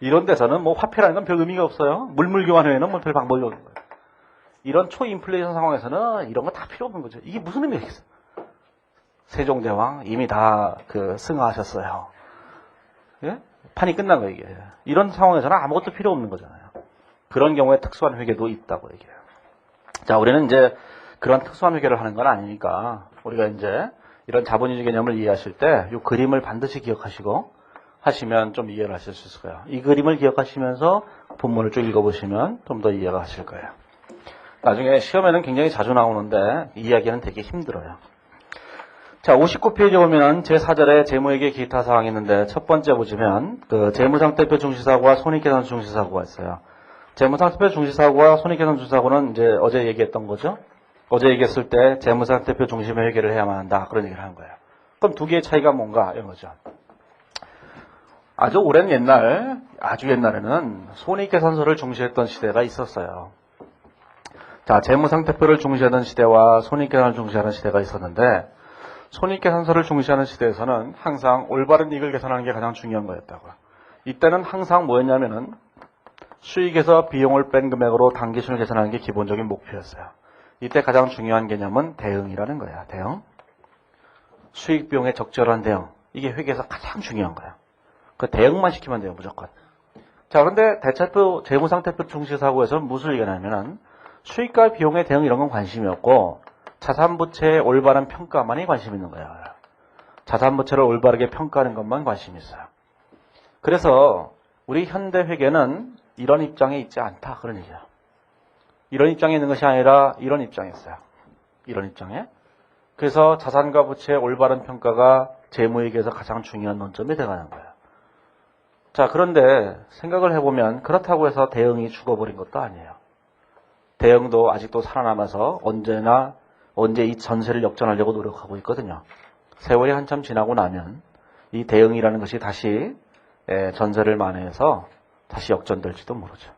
이런 데서는 뭐 화폐라는 건 별 의미가 없어요. 물물 교환 외에는 뭐 별 방법이 없는 거예요. 이런 초인플레이션 상황에서는 이런 거 다 필요 없는 거죠. 이게 무슨 의미가 있어요? 세종대왕 이미 다 승하하셨어요. 예? 판이 끝난 거예요, 이게. 이런 상황에서는 아무것도 필요 없는 거잖아요. 그런 경우에 특수한 회계도 있다고 얘기해요. 자, 우리는 이제 그런 특수한 회계를 하는 건 아니니까 우리가 이제 이런 자본유지 개념을 이해하실 때 이 그림을 반드시 기억하시고 하시면 좀 이해를 하실 수 있을 거예요. 이 그림을 기억하시면서 본문을 쭉 읽어보시면 좀 더 이해가 하실 거예요. 나중에 시험에는 굉장히 자주 나오는데 이야기는 되게 힘들어요. 자, 59페이지 보면 제4절에 재무회계 기타 사항이 있는데 첫 번째 보시면 재무상태표 중시사고와 손익계산 중시사고가 있어요. 재무상태표 중시사고와 손익계산 중시사고는 이제 어제 얘기했던 거죠. 어제 얘기했을 때 재무상태표 중심의 회계를 해야만 한다. 그런 얘기를 하는 거예요. 그럼 두 개의 차이가 뭔가 이런 거죠. 아주 오랜 옛날, 아주 옛날에는 손익계산서를 중시했던 시대가 있었어요. 자, 재무상태표를 중시하던 시대와 손익계산을 중시하는 시대가 있었는데 손익계산서를 중시하는 시대에서는 항상 올바른 이익을 계산하는 게 가장 중요한 거였다고요. 이때는 항상 뭐였냐면은 수익에서 비용을 뺀 금액으로 단기순을 계산하는 게 기본적인 목표였어요. 이때 가장 중요한 개념은 대응이라는 거예요. 대응. 수익 비용의 적절한 대응. 이게 회계에서 가장 중요한 거예요. 그 대응만 시키면 돼요, 무조건. 자, 그런데 대차표, 재무상태표 중시사고에서는 무슨 얘기냐면은 수익과 비용의 대응 이런 건 관심이 없고 자산부채의 올바른 평가만이 관심 있는 거예요. 자산부채를 올바르게 평가하는 것만 관심이 있어요. 그래서 우리 현대 회계는 이런 입장에 있지 않다. 그런 얘기예요. 이런 입장에 있는 것이 아니라 이런 입장에 있어요. 이런 입장에. 그래서 자산과 부채의 올바른 평가가 재무회계에서 가장 중요한 논점이 되어가는 거예요. 자, 그런데 생각을 해보면 그렇다고 해서 대응이 죽어버린 것도 아니에요. 대응도 아직도 살아남아서 언제 이 전세를 역전하려고 노력하고 있거든요. 세월이 한참 지나고 나면 이 대응이라는 것이 다시 전세를 만회해서 다시 역전될지도 모르죠.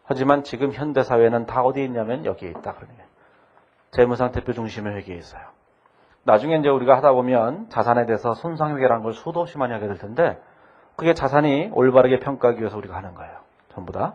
하지만 지금 현대사회는 다 어디에 있냐면 여기에 있다. 그러네요. 재무상태표 중심의 회계에 있어요. 나중에 이제 우리가 하다 보면 자산에 대해서 손상회계라는 걸 수도 없이 많이 하게 될 텐데 그게 자산이 올바르게 평가하기 위해서 우리가 하는 거예요. 전부 다.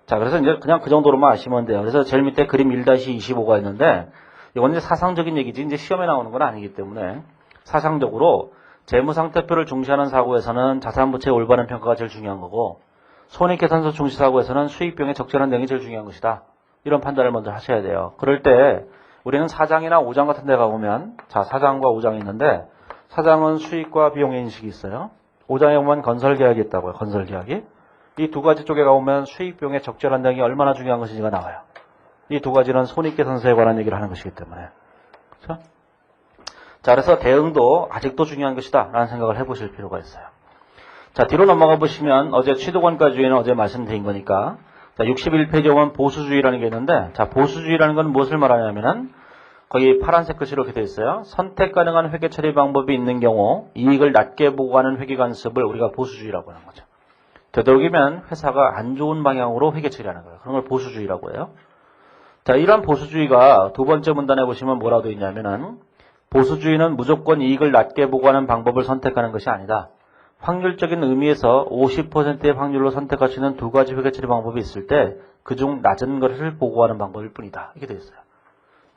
자, 그래서 이제 그냥 그 정도로만 아시면 돼요. 그래서 제일 밑에 그림 1-25가 있는데 이건 이제 사상적인 얘기지 이제 시험에 나오는 건 아니기 때문에 사상적으로 재무상태표를 중시하는 사고에서는 자산부채의 올바른 평가가 제일 중요한 거고 손익계산서 중시사고에서는 수익 비용의 적절한 대응이 제일 중요한 것이다. 이런 판단을 먼저 하셔야 돼요. 그럴 때 우리는 4장이나 5장 같은 데 가보면 자 4장과 5장이 있는데 4장은 수익과 비용의 인식이 있어요. 5장에 보면 건설계약이 있다고요. 건설계약이. 이 두 가지 쪽에 가보면 수익 비용의 적절한 대응이 얼마나 중요한 것인지가 나와요. 이 두 가지는 손익계산서에 관한 얘기를 하는 것이기 때문에. 그렇죠? 자, 그래서 대응도 아직도 중요한 것이다 라는 생각을 해보실 필요가 있어요. 자, 뒤로 넘어가 보시면 어제 취득원가주의는 어제 말씀드린 거니까 자, 61페이지에 보면 보수주의라는 게 있는데 자, 보수주의라는 건 무엇을 말하냐면은 거기 파란색 글씨로 이렇게 되어 있어요. 선택 가능한 회계 처리 방법이 있는 경우 이익을 낮게 보고하는 회계 관습을 우리가 보수주의라고 하는 거죠. 되도록이면 회사가 안 좋은 방향으로 회계 처리하는 거예요. 그런 걸 보수주의라고 해요. 자, 이러한 보수주의가 두 번째 문단에 보시면 뭐라고 되어 있냐면은 보수주의는 무조건 이익을 낮게 보고하는 방법을 선택하는 것이 아니다. 확률적인 의미에서 50%의 확률로 선택할 수 있는 두 가지 회계 처리 방법이 있을 때 그중 낮은 것을 보고하는 방법일 뿐이다. 이렇게 되어 있어요.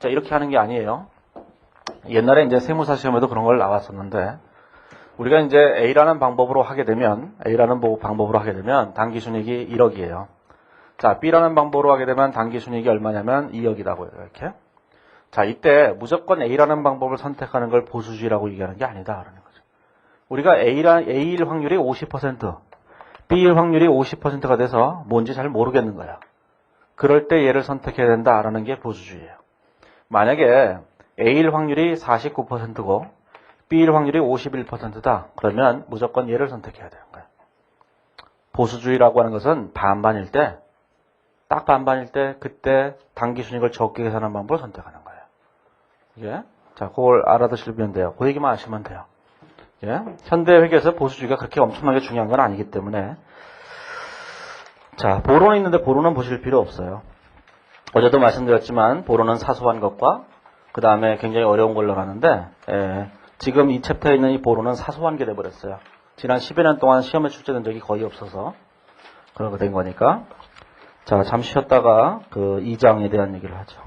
자, 이렇게 하는 게 아니에요. 옛날에 이제 세무사 시험에도 그런 걸 나왔었는데 우리가 이제 A라는 방법으로 하게 되면 당기순이익이 1억이에요. 자, B라는 방법으로 하게 되면 당기순이익이 얼마냐면 2억이라고요. 이렇게. 자, 이때 무조건 A라는 방법을 선택하는 걸 보수주의라고 얘기하는 게 아니다라는 거죠. 우리가 A일 확률이 50%, B일 확률이 50%가 돼서 뭔지 잘 모르겠는 거야. 그럴 때 얘를 선택해야 된다라는 게 보수주의예요. 만약에 A일 확률이 49%고 B일 확률이 51%다. 그러면 무조건 얘를 선택해야 되는 거예요. 보수주의라고 하는 것은 반반일 때, 딱 반반일 때 그때 당기순이익을 적게 계산하는 방법을 선택하는 거예요. 예? 자, 그걸 알아두시면 돼요. 그 얘기만 아시면 돼요. 예? 현대 회계에서 보수주의가 그렇게 엄청나게 중요한 건 아니기 때문에 자, 보로는 있는데 보로는 보실 필요 없어요. 어제도 말씀드렸지만 보로는 사소한 것과 그 다음에 굉장히 어려운 걸로 가는데 지금 이 챕터에 있는 이 보로는 사소한 게 돼버렸어요. 지난 10여 년 동안 시험에 출제된 적이 거의 없어서 그런 거 된 거니까 자, 잠시 쉬었다가 그 2장에 대한 얘기를 하죠.